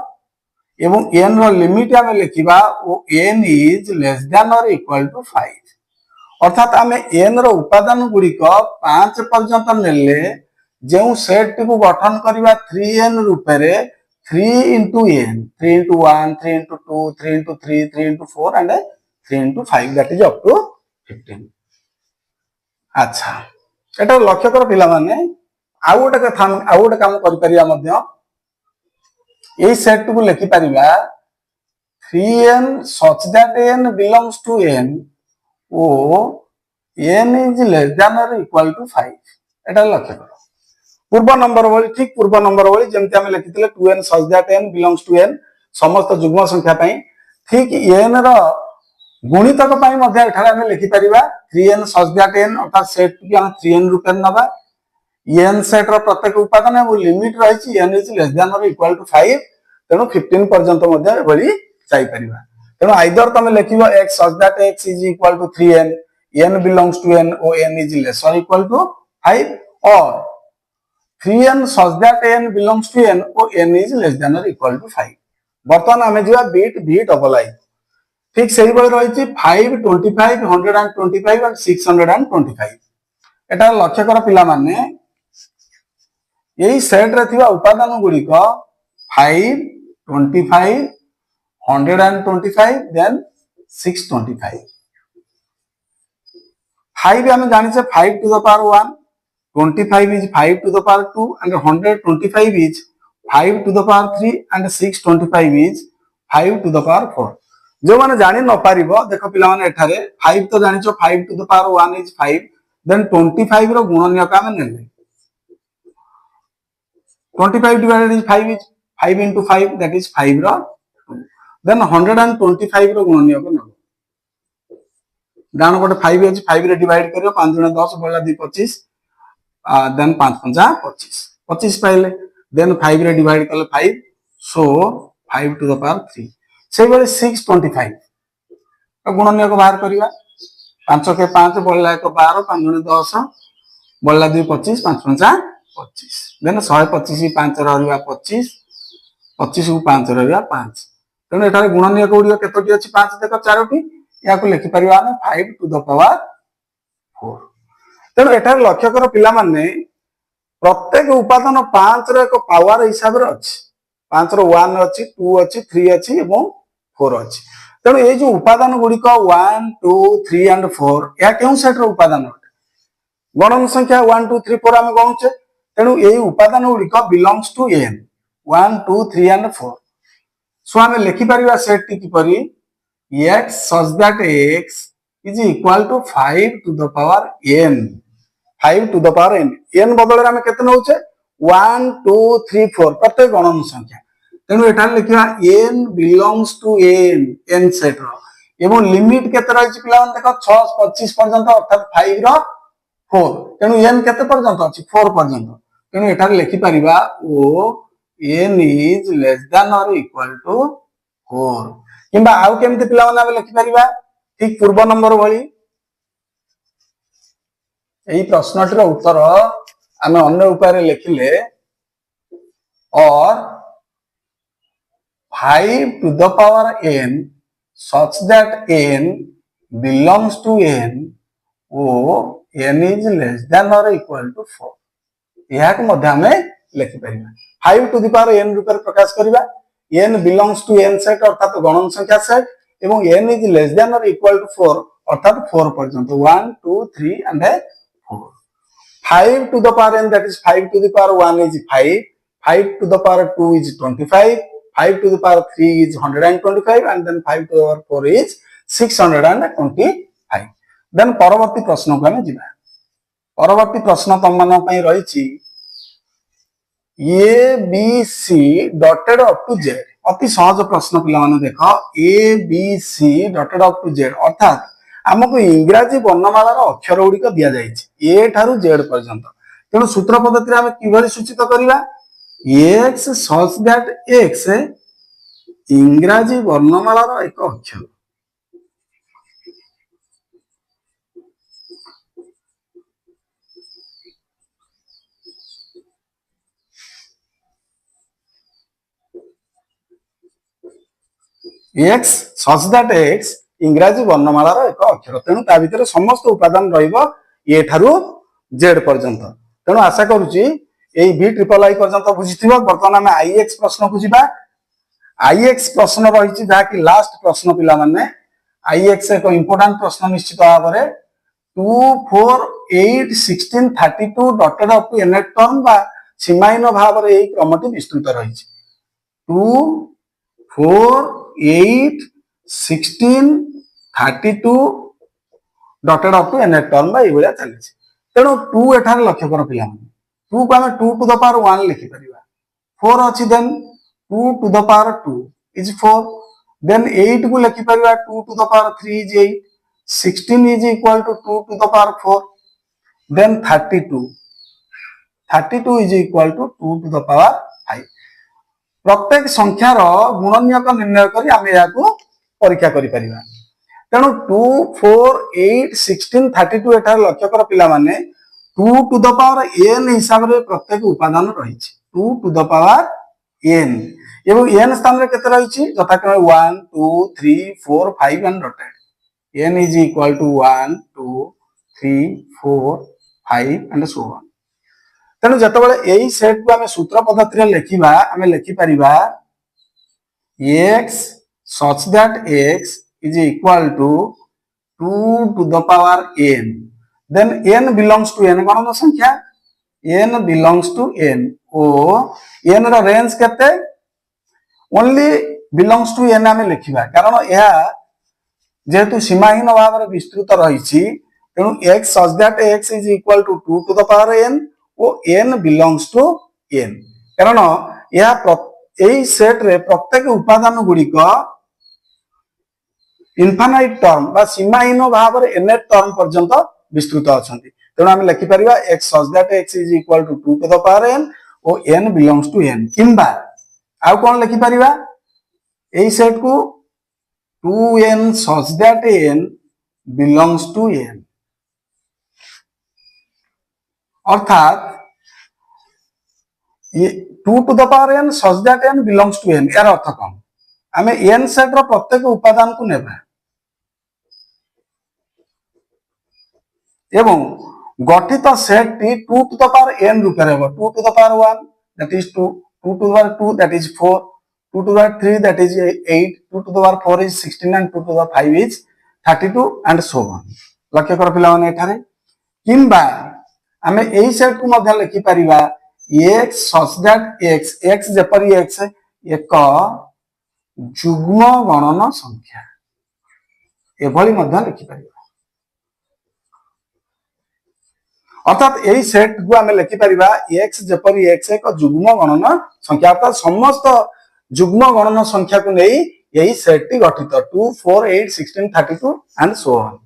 एवं n रो लिमिट आमे लिखिबा ओ n is less than or equal to 5 अर्थात आमे n रो उपादान गुड़िक 5 पर्यंत नेले जे सेट टी को गठन करबा 3n रूप रे 3 into n 3 into 1 3 into 2 3 into 3 3 into 4 and 3 into 5 that is up to 15 अच्छा एटा लक्ष्य कर पिला माने आउ गोटे कथा आउ गोटे काम करि परिया मध्य ए सेट को लिखि परिबा 3n such that n belongs to n ओ n is less than or equal to 5 एटा लक्ष्य कर पूर्व नंबर वाली ठीक पूर्व नंबर वाली जेमति हम लिखितले 2n such that n belongs to n समस्त जुग्म संख्या पई ठीक n रो गुणितक पई मध्ये एठारे हम लिखि परिबा 3n such that n अर्थात सेट की हम 3n रूप में नबा n सेट रो प्रत्येक उपादान है वो लिमिट रही छि n is less than or equal to 5 तेनो 15 पर्यंत मध्ये बली जाई परिबा तेनो आइदर तमे लिखिबो x such that x is equal to 3n n belongs to n or n is less or equal to 5 or 3n such that n belongs to n or n is less than or equal to 5 बर्तमान हमें जिवा बीट v डबल आई ठीक सही बळ रही 5 25 125 और 625 एटा लक्ष्य कर पिला माने यही सेट रे थिबा उपादान गुडी को 5 25 125 देन 625 5 हमें जानि छे 5 to the power 1 25 is 5 to the power 2 and 125 is 5 to the power 3 and 625 is 5 to the power 4 जो माने जानि न पारिबो देखो पिला माने एठारे 5 तो जानि छो 5 to the power 1 is 5 then 25 रो गुणनीयक हम नेले 25 divided is 5 is 5 into 5 that is 5 row then 125 रो गुणनीयक न दान कोटे 5 अछि 5 रे डिवाइड करियो 5 गुणा 10 बळला 2 25 then 5 5 25 25 पाइले then 5 रे डिवाइड करले 5 so 5 to the power 3 से बळे 625 गुणनीयक बाहर करिया 5 के 5 बळला 1 12 5 गुणा 10 बळला 2 25 5 5 25 then 125 5 रहलिया 25 25 को 5 रहलिया 5 तने एठारे गुणनीयक गुडियो केतोटी अछि 5 देखो 4टी या को लिखि परिबा हम 5 to the power 4 तेणु एठार लक्ष्य कर पिला माने प्रत्येक उपादान 5 रो एक पावर हिसाब रे अछि 5 रो 1 अछि 2 अछि 3 अछि एवं 4 अछि तेणु ए जो उपादान गुडी को 1 2 3 एंड 4 या केउ सेट रो उपादान गणन संख्या 1 2 3 4 हम गणुचे तेणु ए उपादान गुडी को belongs to n 1 2 3 and 4 so हम लिखि परिबा सेट टी किपरि x such that x is equal to 5 to the power n 5 to the power n n बदल रे हम केते नउचे 1 2 3 4 प्रत्येक गणन संख्या तेनु एठान लिखिया n belongs to n n set रो एवं लिमिट केते रहि छि पिला देखो 6 25 पर्यंत अर्थात 5 रो 4 तेनु n केते पर्यंत अछि 4 पर्यंत तेनु एठान लिखि परिबा ओ n is less than or equal to 4 किंबा आउ केमते पिला माने लिखि परिबा ठीक पूर्व नंबर भली एही प्रश्नटर उत्तर आमे अन्य उपाय लिखिले और 5 to the power n such that n belongs to n ओ n is less than or equal to 4 यह को मध्य हमें लिखि परिबा 5 to the power n रूप प्रकाश करिबा n belongs to n set अर्थात गणन संख्या सेट एवं n is less than or equal to 4 अर्थात 4 पर्यंत 1 2 3 and 4 5 to the power n that is 5 to the power 1 is 5 5 to the power 2 is 25 5 to the power 3 is 125 and then 5 to the power 4 is 625 then परवर्ती प्रश्न को हम जिबा परवर्ती प्रश्न तम मन पई रहिछि a b c dotted up to z अति सहज प्रश्न पिला माने देख a B c dotted up to z अर्थात हमको इंग्राजी वर्णमालार अक्षर गुड़िक दि जाइए ए ठारू जेड पर्यंत तेणु सूत्र पद्धति आम कि सूचित करवा एक्स सच दैट एक्स इंग्राजी वर्णमालार एक अक्षर एक्स सच दैट एक्स इंग्राजी वर्णमालार एक अक्षर तेणु ता भीतर समस्त उपादान रहिबो ए ठारू जेड पर्यंत तेणु आशा करूची एई भी ट्रिपल आई पर्यंत बुझिथिबो वर्तमान आमे आई एक्स प्रश्न को जिबा आई एक्स प्रश्न रही जहाँ कि लास्ट प्रश्न पिला माने आई एक्स एक इंपोर्टेंट प्रश्न निश्चित भाव में 2 4 8 16 32 dotted up to n term बा सीमाहीन भाव में यही क्रमटी विस्तृत रही 2 4 8 16 32 dotted up to n term बा ये चली तेणु 2 एठार लक्ष्य कर पिला 2 को आम 2 टू द पावर 1 लिखिपर 4 अच्छी then 2 to the power 2 is 4 then 8 को लिखि परिबा 2 to the power 3 is 8 16 is equal to 2 to the power 4 then 32 is equal to 2 to the power 5 प्रत्येक संख्यार गुणनीयक निर्णय करी आमे याको परीक्षा करि परिबा तेणु 2 4 8 16 32 एठार लक्ष्य कर पिला माने 2 to the power n हिसाब रे प्रत्येक उपादान रही 2 to the power n एवं n स्थान रे केते रही यथाक्रम 1 2 3 4 5 and dotted n is equal to 1 2 3 4 5 and so on तेणु जतबेले एई सेट को आमे सूत्र पद्धति रे लिखिबा आमे लिखि परिबा x such that x is equal to 2 to the power n then n belongs to n गणन संख्या n belongs to n ओ n रो रेंज केते ओनली बिलोंग्स टू एन आम लिखा कारण यह जेहेतु सीमाहीन भाव में विस्तृत रही तेणु x such that x is equal to 2 to the power n और n बिलोंग्स टू n कारण यह सेट रे प्रत्येक उपादान गुड़िक इनफाइनाइट टर्म बा सीमाहीन भाव में एन टर्म पर्यंत विस्तृत अच्छा तेणु आम लिखिपर x such that x is equal to 2 to the power n और n बिलोंग्स टू n किंबा आउ कौन लिखिपर यही सेट को 2n such that n belongs to n अर्थात 2 to the power n such that n belongs to n यार अर्थ कौन आम n सेट रो प्रत्येक उपादान को नेबा एवं गठित set T 2 to the power n रूप में 2 to the power 1 that is 2 2 to the power 2 that is 4 2 to the power 3 that is 8 2 to the power 4 is 16 and 2 to the power 5 is 32 and so on लक्ष्य कर पिला माने एठारे किंबा आमे एई सेट को मध्य लिखि परिबा x such that x जेपरि x एक जुग्म गणन संख्या एभली मध्य लिखि परिबा अर्थात यही सेट को आम लिखिपर एक्स जेपरी एक्स एक जुग्म गणन संख्या अर्थात समस्त जुग्म गणन संख्या को नहीं यही सेट टी गठित 2 4 8 16 32 एंड सो ऑन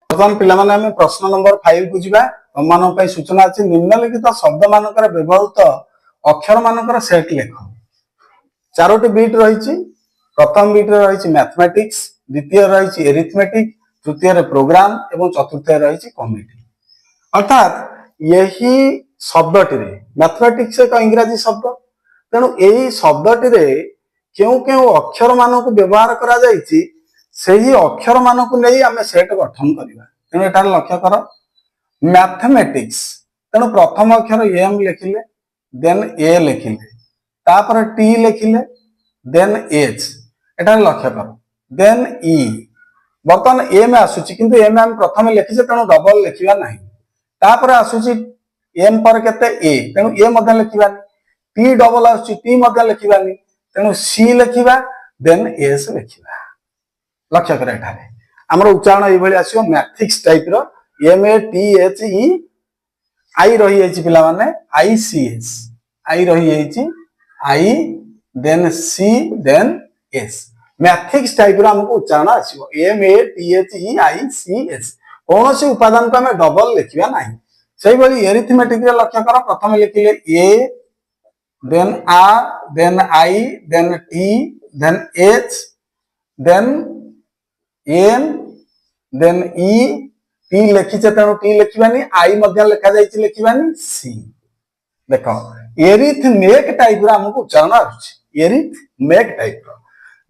बर्तमान पिला माने हम प्रश्न नंबर 5 को जिबा हमन पई सूचना अछि निम्नलिखित शब्द मानकर व्यवहृत अक्षर मानकर सेट लेख चारोटी बीट रही प्रथम बीट रही मैथमेटिक्स द्वितीय रही एरिथमेटिक तृतीय रे प्रोग्राम एवं चतुर्थ रही कॉमेडी अर्थात यही शब्दटी मैथमेटिक्स एक इंग्राजी शब्द तेणु यही शब्दटी क्यों क्यों अक्षर मान को व्यवहार करा जायछि सेही अक्षर मान को नहीं आम सेट गठन करवा तेणु एटार लक्ष्य कर मैथमेटिक्स तेणु प्रथम अक्षर एम लिखिले देन ए लिखिले तापर टी लिखिले देन एच एटार लक्ष्य कर देन ई बर्तमान एम आसुची किंतु एम आम प्रथम लिखिसे तेणु डबल लिखिबा नहीं तापर आसुची एम पर केते ए तेणु ए मध्य लिखिबानी टी डबल आसुची टी मध्य लिखिबानी तेणु सी लिखिबा देन एस लिखिबा लक्ष्य कर एठारे हमर उच्चारण एई भली आसीओ मैथ्रिक्स टाइप रो M A T H E I रही एची पिला माने आई सी एस आई रही एची I then C then S matrix type रो हमको उच्चारण आसीबो M A T H E I C S कौन से उपादान को हमें डबल लिखिबा नाही सेही बली एरिथमेटिक रे लक्ष्य कर प्रथम लिखिले A then R then I then T then H then N then E टी लिखिचे तेणु टी लिखिबानी आई मध्य लिखा जाइछि लिखिबानी सी देखो एरिथमेटिक टाइप रो हमको उच्चारण आछि एरिथमेटिक टाइप रो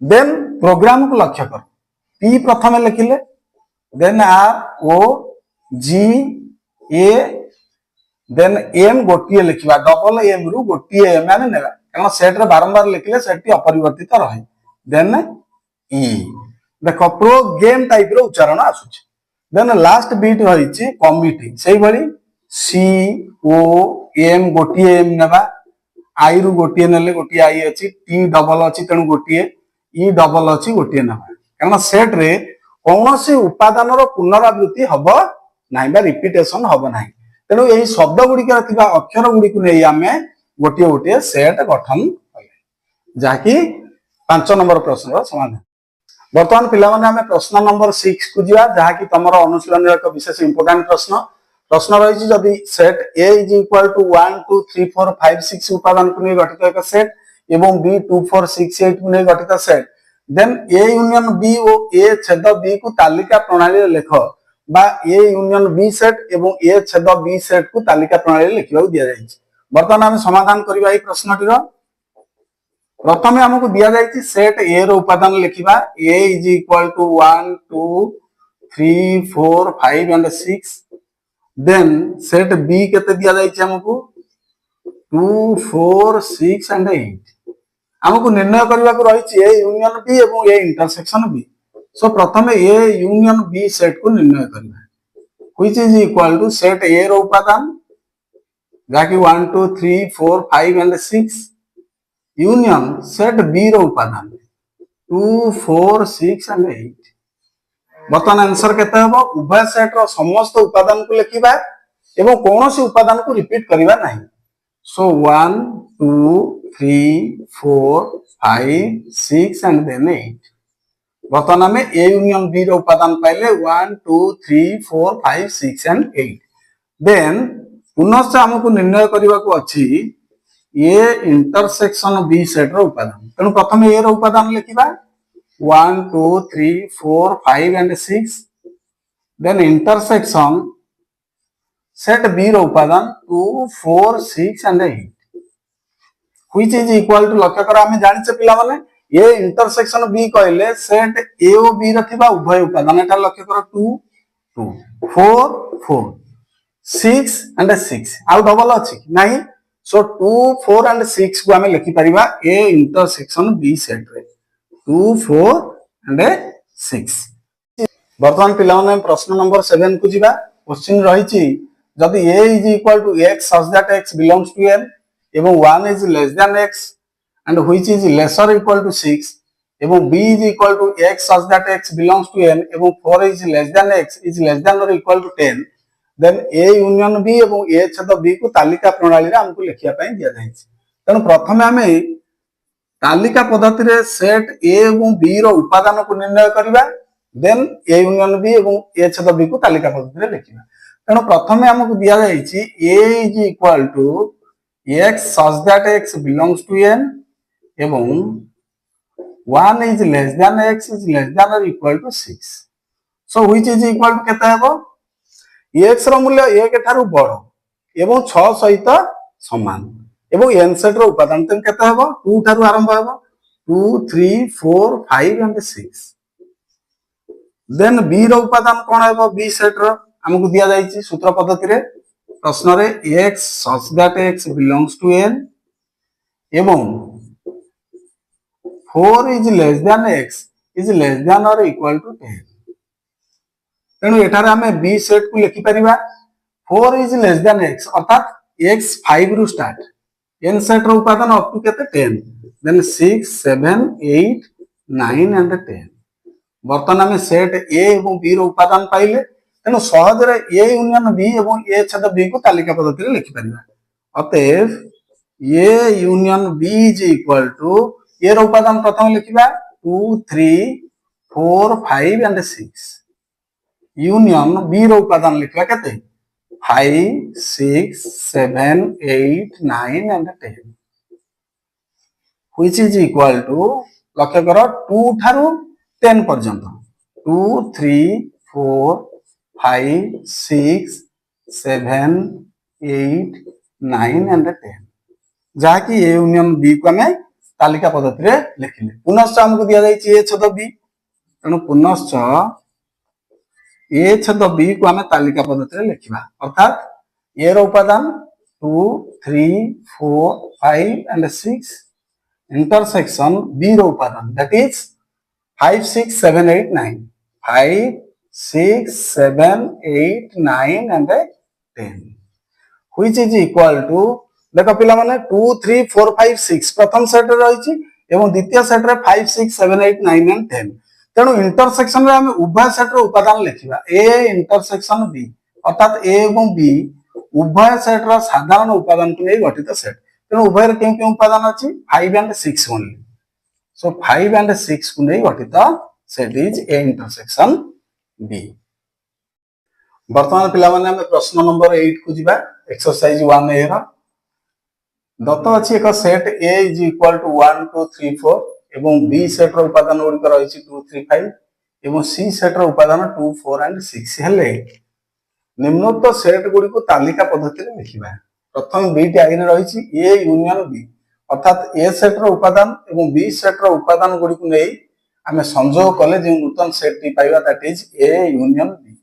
देन प्रोग्राम को लक्ष्य कर पी प्रथम लिखिले then R O ji A then M गोटिए लिखिबा double M रु गोटिए एम आने नेबा कारण सेट रे बारंबार लिखिले सेट अपरिवर्तित रहे देन ई देखो प्रो गेम टाइप रो उच्चारण आसुछि देन लास्ट बीट रहिछि कमिटी सेही भली सी ओ एम गोटिए एम नेबा आई रु गोटिए नेले गोटिए आई अछि टी डबल अछि तेणु गोटिए ई डबल अछि गोटिए नेबा कारण सेट रे कौनसी उपादान रो पुनरावृत्ति हबो नाही बा रिपीटेशन हबो नाही तेणु एही शब्द गुड़िकर थिबा अक्षर गुड़ी को नै आमे गोटिए गोटिए सेट गठन कले जाकी 5 नंबर प्रश्न रो समाधान वर्तमान पिला माने हमें प्रश्न नंबर 6 को जिया जहा कि तमरो अनुशीलन एक विशेष इंपोर्टेंट प्रश्न प्रश्न रही जदि set A is equal to 1 2 3 4 5 6 उपादान को नै गठित एक सेट एवं बी 2 4 6 8 को नै गठित set then A union B और ए छेद बी को तालिका प्रणाली लिख बा ए यूनियन बी सेट एवं ए छेद बी सेट को तालिका प्रणाली लिखिबा दिया जायछि वर्तमान हम समाधान करबा ए प्रश्नटिर प्रथमे हमको दिया जायछि सेट ए रो उपादान लिखिबा A is equal to 1 2 3 4 5 and 6 then set B केते दिया जायछि हमको 2 4 6 एंड 8 हमको निर्णय करबा को रहिछि ए यूनियन बी एवं ए इंटरसेक्शन बी सो प्रथमे ए यूनियन बी सेट को निर्णय करबा which is equal to set A रो उपादान जाकी 1 2 3 4 5 एंड 6 यूनियन सेट बी रो उपादान 2 4 6 एंड 8 बर्तमान आंसर केते हबो उभय सेट रो समस्त उपादान को लिखिबा एवं कोनोसी उपादान को रिपीट करिबा नाही सो 1 2 3 4 5 6 एंड देन 8 बर्तमान हमें ए यूनियन बी रो उपादान पाइले 1 2 3 4 5 6 एंड 8 देन पुनश्च हमको निर्णय करबा को अछि ए इंटरसेक्शन बी सेट रो उपादान तेणु प्रथम ए रो उपादान लिखिबा 1 2 3 4 5 and 6 then intersection set B रो उपादान 2 4 6 and 8 which is equal to लक्ष्य कर हमें जानि छ पिला माने ए इंटरसेक्शन बी कहले सेट ए ओ बी रो थिबा उभय उपादान एटा लक्ष्य कर 2 2 4 4 6 एंड 6 आउ डबल अछि नाही सो 2 4 एंड 6 को हमें लिखि परिबा ए इंटरसेक्शन बी सेट रे 2 4 एंड 6 वर्तमान पिला माने प्रश्न नंबर 7 को जिबा क्वेश्चन रहिछि जदि a is equal to x such that x belongs to n एवं 1 is less than x and which is lesser equal to 6 एवं b is equal to x such that x belongs to n एवं 4 is less than x is less than or equal to 10 then A union B एवं ए छेद बी को तालिका प्रणाली रे हमको लिखिया पई दिया जायछि तनो प्रथमे हमें तालिका पद्धति रे सेट ए एवं बी रो उपादान को निर्णय करिबा देन ए यूनियन बी एवं ए छेद बी को तालिका पद्धति रे लिखिबा तनो प्रथमे हमको दिया जायछि A is equal to x such that x belongs to n एवं 1 is less than x is less than or equal to 6 so which is equal to केते हेबो x रो मूल्य 1 ठारू बड़ एवं 6 सहित समान एवं n सेट रो उपादान तन केते हेबो 2 ठारू आरंभ हेबो 2 3 4 5 एंड 6 देन b रो उपादान कोन हेबो b सेट रो हमकु दिया जायछि सूत्र पद्धति रे प्रश्न रे x such that x belongs to n एवं 4 is less than x is less than or equal to 10 तेणु एठारे हमें b सेट को लिखि परिबा 4 is less than x अर्थात x 5 रु स्टार्ट n सेट रो उपादान अप टू केते 10 देन 6 7 8 9 एंड 10 वर्तमान हमें सेट a एवं b रो उपादान पाइले तेणु सहज रे a यूनियन b एवं a छेद b को तालिका पद्धति रे लिखि परिबा अतएव A union B is equal to A रो उपादान प्रथम लिखिबा 2 3 4 5 एंड 6 यूनियन बी रो उपादान लिखिबा केते 5 6 7 8 9 and 10 which is equal to लक्ष्य कर 2 ठारू 10 पर्यंत 2 3 4 5 6 7 8 9 एंड 10 जहाँकि ए यूनियन बी को आम तालिका पद्धति रे लिखिले पुनश्च हमको दिया जाइए ए छेद बी तेणु पुनश्च ए छेद बी को आम तालिका पद्धति रे लिखिबा अर्थात ए रो उपादान 2 3 4 5 एंड 6 इंटरसेक्शन बी रो उपादान that is 5 6 7 8 9 5 6 7 8 9 and 10 which is equal to देख पिला माने 2 3 4 5 6 प्रथम सेट रे रही एवं द्वितीय सेट रे 5 6 7 8 9 एंड 10 तेणु इंटरसेक्शन रे हम उभय सेट रे उपादान लिखिबा ए इंटरसेक्शन बी अर्थात ए एवं बी उभय सेट रो साधारण उपादान को नै गठित सेट तेणु उभय रे केउ उपादान अछि 5 एंड 6 ओनली सो 5 एंड 6 को नै गठित set is A intersection B वर्तमान पिला माने हम प्रश्न नंबर 8 को जिबा एक्सरसाइज 1 ए रा दत्त अच्छी एक set A is equal to 1 2 3 4 एवं बी सेट रो उपादान गुड़िक रही 2 3 5 एवं सी सेट रो उपादान 2 4 एंड 6 हेले निम्नोक्त सेट गुड़ी को तालिका पद्धति रे लिखिबा प्रथम बी टी आगे रही ए यूनियन बी अर्थात ए सेट रो उपादान एवं बी सेट रो उपादान गुड़ी को नहीं आम संयोग कले जो नूतन सेट टी पाइबा that is A union B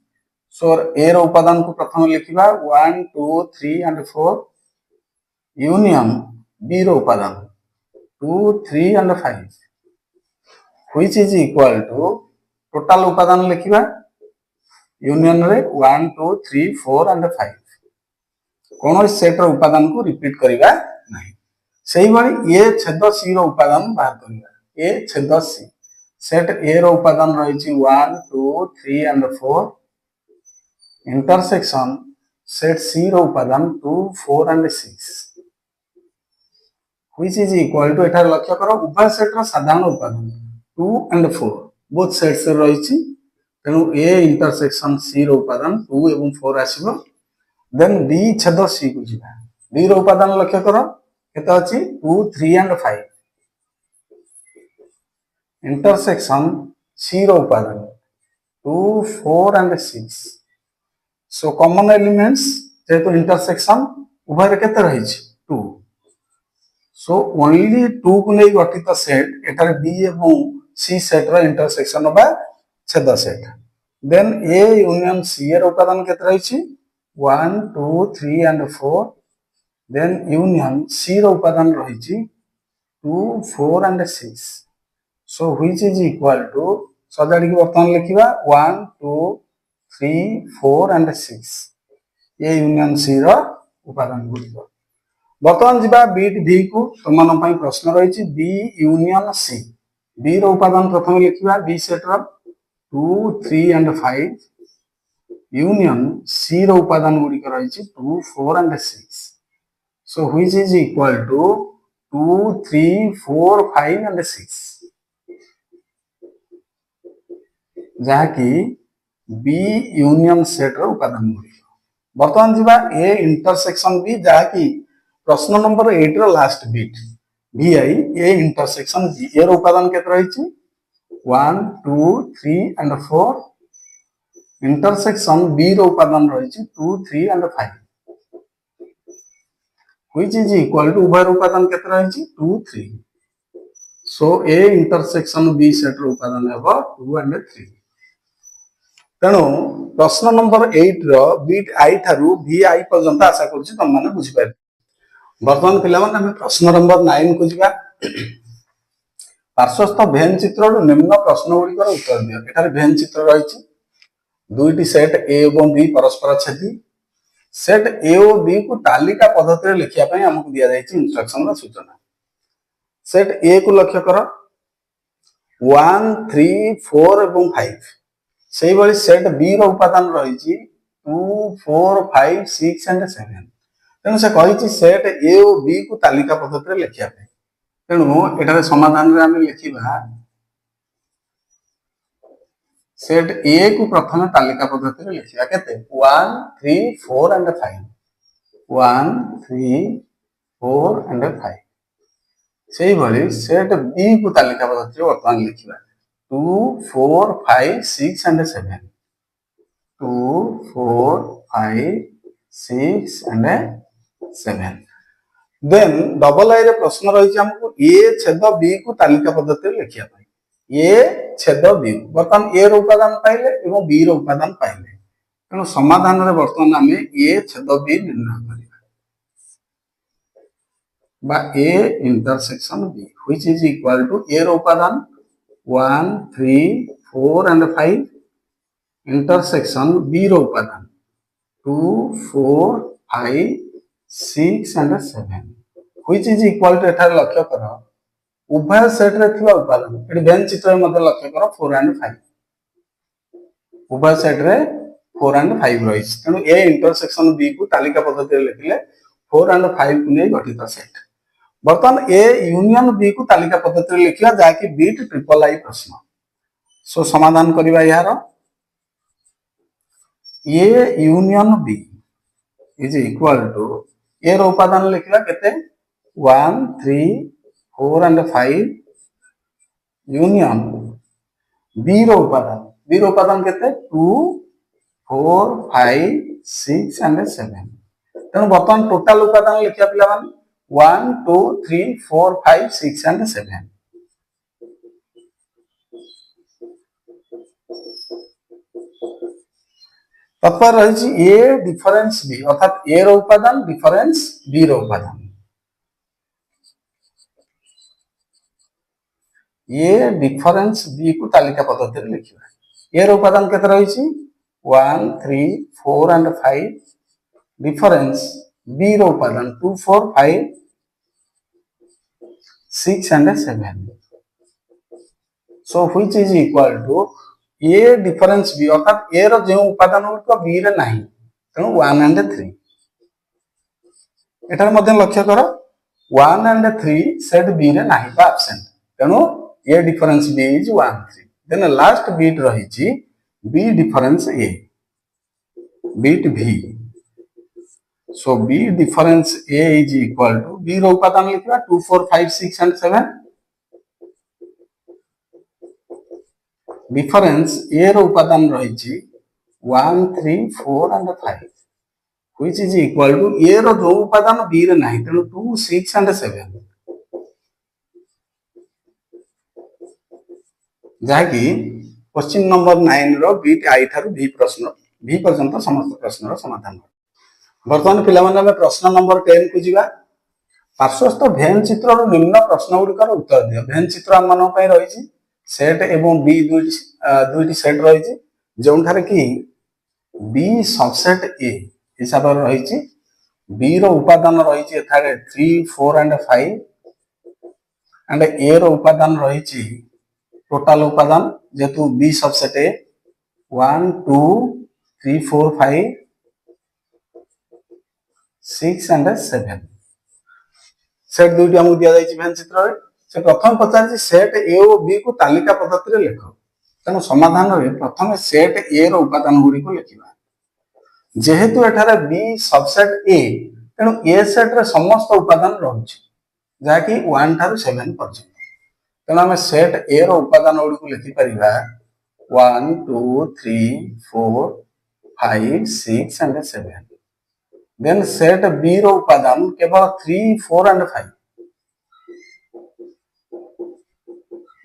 so A रो उपादान को प्रथम लिखिबा 1 2 3 एंड 4 यूनियन बी रो उपादान 2 3 and 5 which is equal to total उपादान लिखिबा यूनियन रे 1 2 3 4 एंड 5 कोन सेट रो उपादान को रिपीट करिबा नाही सेही भली ए छेद सी रो उपादान बाहर करिबा ए छेद सी सेट ए रो उपादान रही 1 2 3 एंड 4 इंटरसेक्शन सेट सी रो उपादान 2 4 and 6 which is equal to एठार लक्ष्य करो उभय सेट रो साधारण उपादान 2 एंड 4 बोथ सेट्स रे रही तेणु ए इंटरसेक्शन सी रो उपादान 2 एवं 4 आसीबो देन बी छेद सी को जिबा बी रो उपादान लक्ष्य करो केते अछि 2 3 एंड 5 इंटरसेक्शन सी रो उपादान 2 4 एंड 6 सो कॉमन एलिमेंट्स जेतो इंटरसेक्शन उभय रे केते रही 2 सो ओनली 2 को नहीं गठित सेट एटार बी एवं सी सेट रो इंटरसेक्शन बा छेद set then A union C रो उपादान केते रही 1 2 3 एंड 4 देन यूनियन सी रो उपादान रही 2 4 and 6 so which is equal to सजाडी के वर्तमान लिखिबा 1 2 3 4 एंड 6 ए यूनियन सी रो उपादान गुडी बर्तमान जीवा बीट डी को तुम प्रश्न रही बी यूनियन सी बी रो उपादान प्रथम लिखा बी सेट रो 2 3 एंड 5 यूनियन सी रो उपादान गुड़िक रही 2 4 and 6 so which is equal to 2 3 4 5 and 6 जहाँकि बी यूनियन सेट रो उपादान गुड़िक बर्तमान जीवा ए इंटरसेक्शन बी जहाँकि प्रश्न नंबर 8 रो last bit vi A intersection जी ए रो उपादान केते रही 1 2 3 एंड 4 इंटरसेक्शन बी रो उपादान रही 2 3 and 5 which is equal to उभय रो उपादान केते रही 2 3 so A intersection B set रो उपादान हेबो 2 एंड 3 तेणु प्रश्न नंबर 8 रो बिट आई थारु vi पर्यंत आशा करछि तुम माने बुझि पार वर्तमान पिला माने प्रश्न नंबर 9 को जिबा पार्श्वस्थ भेन चित्र निम्न प्रश्न गुड़िक उत्तर दियो एठारे भेन चित्र रही दुईटी सेट ए और बी परस्पर छेदी सेट ए और बी को तालिका पद्धति रे लिखिया पई हमकु दिया जायछि इंस्ट्रक्शन रा सूचना सेट ए को लक्ष्य कर 1 3 4 और 5 सेही भली सेट बी रो उपादान रही 2 4 5 6 एंड 7 तेणु से कही सेट ए और बी को तालिका पद्धति लिखा तेणु एठार समाधान आम लिखा सेट ए को प्रथम तालिका पद्धति लिखा केते 1 3 4 एंड 5 1 3 4 एंड 5 से भली सेट बी को तालिका पद्धति वर्तमान लिखा 2 4 5 6 and 7 2 4 5 6 and 7 then double I रे प्रश्न रही हमको ए छेद बी को तालिका पद्धति लिखा ए छेद बी बर्तमान ए उपादान पाइले एवं बी उपादान पाइले तेणु समाधान रे बर्तमान आम ए छेद बी निर्णय करिबा A intersection B which is equal to A उपादान 1 3 4 एंड 5 इंटरसेक्शन बी उपादान 2 4 5 6 and 7 which is equal to एठार लक्ष्य कर उभय सेट रे थिबा उपादान एटी वेन चित्र मध्ये लक्ष्य कर 4 एंड 5 उभय सेट रे 4 एंड 5 रही तेणु ए इंटरसेक्शन बी को तालिका पद्धति लिखिले 4 एंड 5 को नहीं गठित सेट बर्तमान ए यूनियन बी को तालिका पद्धति लिखिला जाकि बीट ट्रिपल आई प्रश्न सो समाधान करबा यार A union B is equal to A रो उपादान लिखला केते 1 3 4 एंड 5 यूनियन बी रो उपादान केते 2 4 5 6 एंड 7 तेणु बर्तमान टोटाल उपादान लिखा पिला मान 1 2 3 4 5 6 एंड 7 तत्पर रही ए डिफरेंस बी अर्थात ए रो उपादान डिफरेंस बी रो उपादान ये डिफरेंस बी को तालिका पद्धति लिखा ए उपादान केते रही 1 3 4 एंड 5 डिफरेंस बी रो उपादान 2 4 5 6 and 7 so which is equal to A difference B अर्थात ए रो जो उपादान को बी रे नाही तेणु 1 एंड 3 एठार मध्य लक्ष्य कर 1 एंड 3 सेट बी रे नाही बा एब्सेंट तेणु A difference B is 1 3 then last bit रही बी डिफरेंस ए बीट भी so B difference A is equal to B रो उपादान लिखा 2 4 5 6 एंड 7 डिफरेंस ए रो उपादान रही 1 3 4 and 5 which is equal to A रो जो उपादान बी रे नाही तेणु 2 6 एंड 7 जहाँकि क्वेश्चन नंबर 9 रो बीट आई थारु भी प्रश्न भी पर्यंत समस्त प्रश्न रो समाधान वर्तमान पिला माने प्रश्न नंबर 10 को जीवा पार्श्वस्थ भेन चित्र रो निम्न प्रश्न गुड़िकर उत्तर दियो भेन चित्र हम मानक पई रही सेट एवं बी दुईटी सेट रही जो कि बी सबसेट ए हिसाब से रही बी रो उपादान रही 3 4 एंड 5 एंड ए रो उपादान रही टोटाल उपादान जेतु B subset A 1 2 3 4 5 6 and 7 set दुईटी हमको दिया जाइए भेन चित्र से प्रथम पचार सेट ए और बी को तालिका पद्धति लिख तेणु समाधान रे प्रथम सेट ए रो उपादान गुड़ी को लिखा जेहेतु एठारे बी सबसेट ए तेणु ए सेट रे समस्त उपादान रही जहाँकि 1 ठारू 7 पर्यंत तेणु आम सेट ए रो उपादान गुड़ी को लिखिपर 1 2 3 4 5 6 एंड 7 देन सेट बी रो उपादान केवल 3 4 एंड 5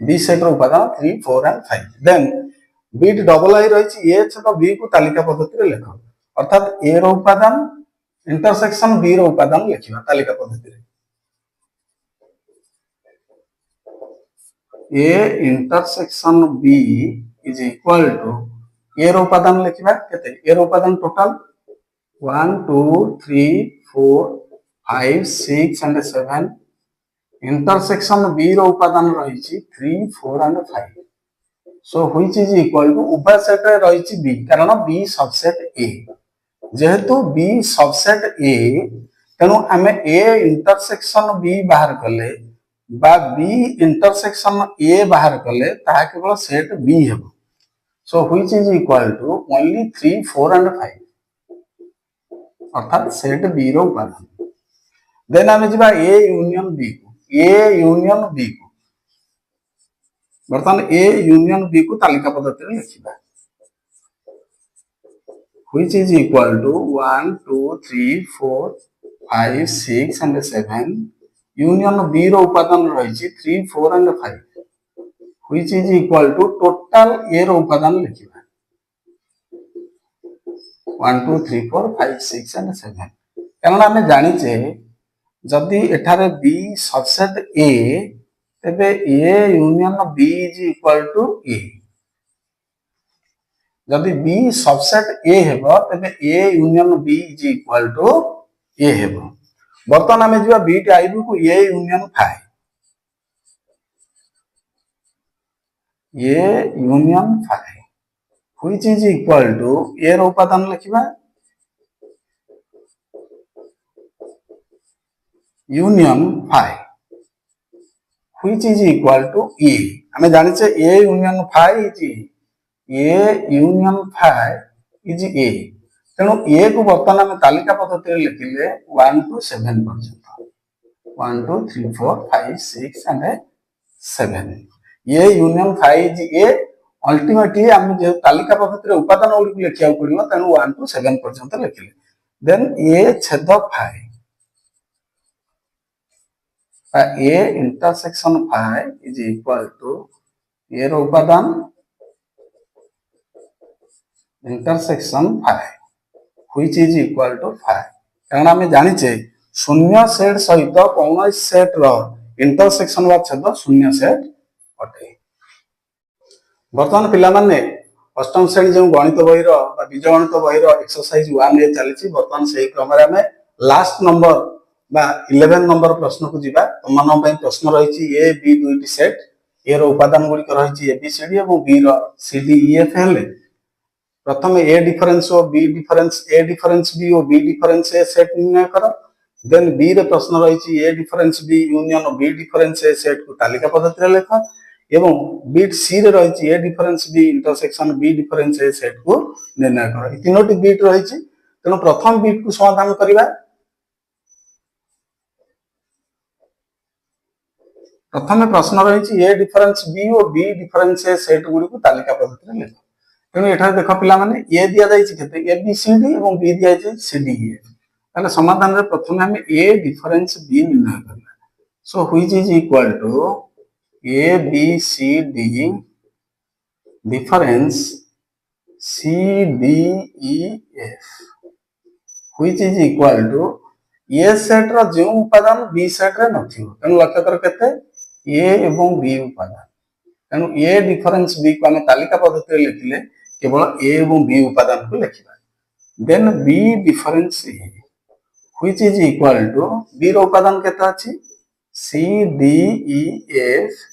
बी सेट रो उपादान 3 4 एंड 5 देन बीट डबल आई रही ए छेद बी को तालिका पद्धति लिख अर्थात ए रो उपादान इंटरसेक्शन बी रो उपादान लिखा तालिका पद्धति A intersection B is equal to A रो उपादान लिखा केते ए रो उपादान टोटल 1 2 3 4 5 6 एंड 7 इंटरसेक्शन बी रो उपादान रही 3 4 and 5 so which is equal to उभय सेट रे रही बी कारण बी सबसेट ए जेहेतु बी सबसेट ए तेणु आम ए इंटरसेक्शन बी बाहर कले बा बी इंटरसेक्शन ए बाहर कले ताहा केवल सेट बी हेबो so which is equal to only 3 4 and 5 अर्थात सेट बी रो उपादान देन आम जा ए यूनियन बी को ए यूनियन बी को बर्तमान ए यूनियन बी को तालिका पद्धति लिखिबा which is equal to 1 2 3 4 5 6 and 7 union B रो उपादान रही 3 4 and 5 which is equal to total ए रो उपादान लिखिबा 1 2 3 4 5 6 and 7 कारण आम जानिचे जदि एठारे बी सबसेट ए तेबे A union B is equal to A जदि बी सबसेट ए हेबो तबे A union B is equal to A हेबो बर्तमान आमे जिबा बी टाइप को A union phi A union phi which is equal to A रो उपादान लिखिबा union phi which is equal to A आमे जानिचे A union phi is A union phi is A तेणु ए को बर्तमान आम तालिका पद्धति लिखिले 1 टू 7 पर्यंत 1 2 3 4 5 6 and 7 A union phi is A ultimately आम जे तालिका पद्धति उपादान गुडी लिखिया पड़िबो तेणु 1 टू 7 पर्यंत लिखिले देन ए छेद phi A intersection phi is equal to A रो उपादान intersection phi which is equal to 5 कारण आम जानिचे शून्य सेट सहित कौन सेट रो इंटरसेक्शन बा छेद शून्य सेट अटे वर्तमान पिला माने अष्टम श्रेणी जो गणित बही रो बीजगणित बही रो एक्सरसाइज 1 ए चलीची वर्तमान सेही क्रम रे आमे लास्ट नंबर बा 11 नंबर प्रश्न को जीवा तमन पई प्रश्न रहिची ए बी दुईटी सेट ए रो उपादान गुडी रहिची ए बी सी डी एवं बी रो सी डी ई एफ हेले प्रथम ए डिफरेंस और B difference A difference B और बी डिफरेंस ए सेट निर्णय कर देन बी रे प्रश्न रही A difference B union B difference A set को तालिका पद्धति लेख एवं बीट सी रे रही A difference B intersection B difference A set को निर्णय कर तीनोटी बीट रही तेणु प्रथम बीट को समाधान करवा प्रथम प्रश्न रही ए डिफरेंस बी और बी डिफरेंस ए सेट गुडी को तालिका पद्धति लेख तेणु एठार देख पिला माने ए दिया जाइछि केते ए बी सी डी एवं बी दिया जाइछि सी डी ए ताले समाधान रे प्रथमे हम ए डिफरेंस बी निर्णय करबा so which is equal to A B C D difference C D E F which is equal to A set रो जे उपादान बी सेट रे नथियो तेणु लक्ष्य कर केते ए एवं बी उपादान तेणु ए डिफरेंस बी को हम तालिका पद्धति लिखिले केवल ए एवं बी उपादान को लिखिबा then B difference A which is equal to B रो उपादान केता अछि C D E F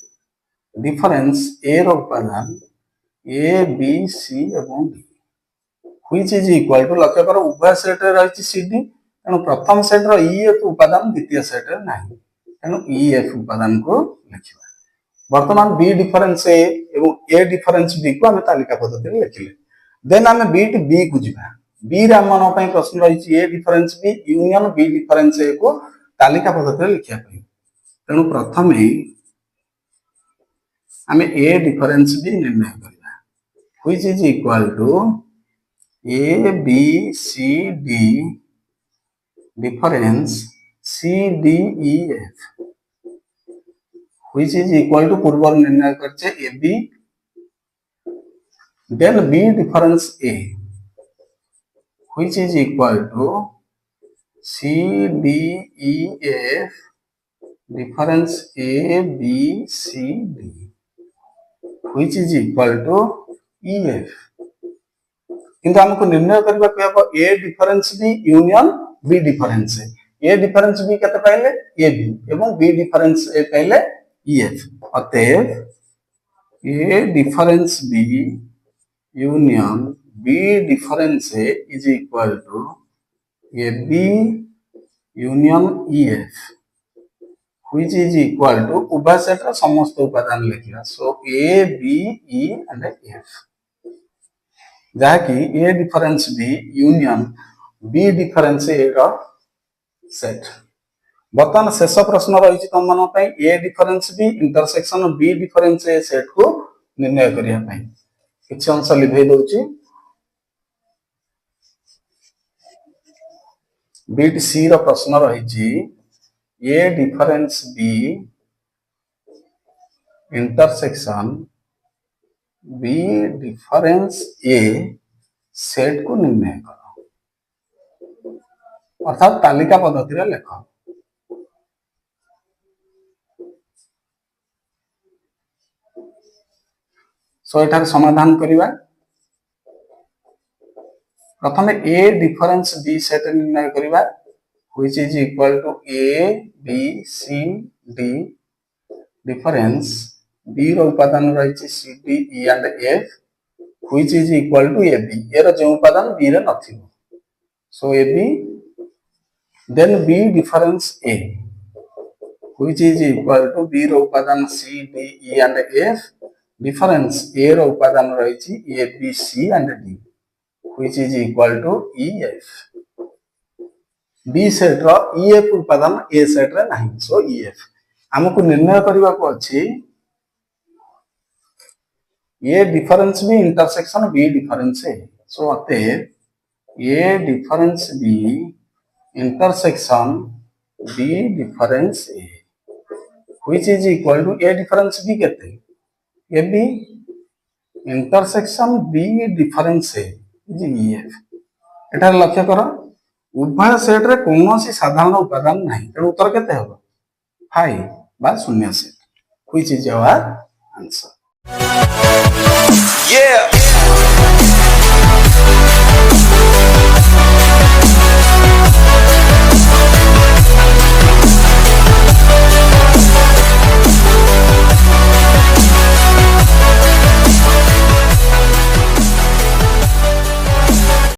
difference A रो उपादान ए बी सी एवं D which is equal to लक्ष्य कर उभय सेट रे रहिछि सी डी तेणु प्रथम सेट रो ई एफ उपादान द्वितीय सेट रे नाही तेणु ई एफ उपादान को लिखिबा वर्तमान बी डिफरेंस ए एवं ए डिफरेंस बी को हम तालिका पद्धति लिखिले देन हम बीट बी को जीवा बी रे हमन पई प्रश्न रही A difference B union B difference A को तालिका पद्धति लिखिया पई तेणु प्रथमे हम ए डिफरेंस बी निर्णय करबा which is equal to A B C D difference C D E F which is equal to पूर्व निर्णय करछे A B then B difference A which is equal to C D E F difference A B C D which is equal to E F किंतु हमको निर्णय करबा के अब A difference B union B difference A difference B केते पाइले ए बी एवं बी डिफरेंस ए पाइले EF अतएव A difference B union B difference A is equal to AB union EF which is equal to उभय सेट रा समस्त उपादान लिखिबा सो A B E and F जहा कि A difference B union B difference A रा सेट बर्तमान शेष प्रश्न रही तुम मान A difference B intersection B difference A set को निर्णय करिया पई किछि अंश लिभे दउची बीट सी रो प्रश्न रही A difference B intersection B difference A set को निर्णय करो अर्थात तालिका पद्धति रे लेख सो एठार समाधान करिवा प्रथमे A डिफरेंस B सेट निर्णय करिवा which is equal to A B C D difference B रो उपादान रही C D E and F which is equal to AB arrow जो उपादान B रे नथिबो सो AB then B difference A which is equal to B रो उपादान C D E and F difference A रो उपादान रही A B C and D which is equal to EF B set रो EF उपादान A सेट रे नाही सो EF हमको निर्णय करबा को अछि A difference B intersection B difference A सो अते A difference B intersection B difference A which is equal to A difference B केते AB intersection B difference A is EF एटा लक्ष्य करो उभय सेट रे कोनोसी साधारण उपादान नाही त उत्तर केते होबो 5 बा शून्य set which is our answer yeah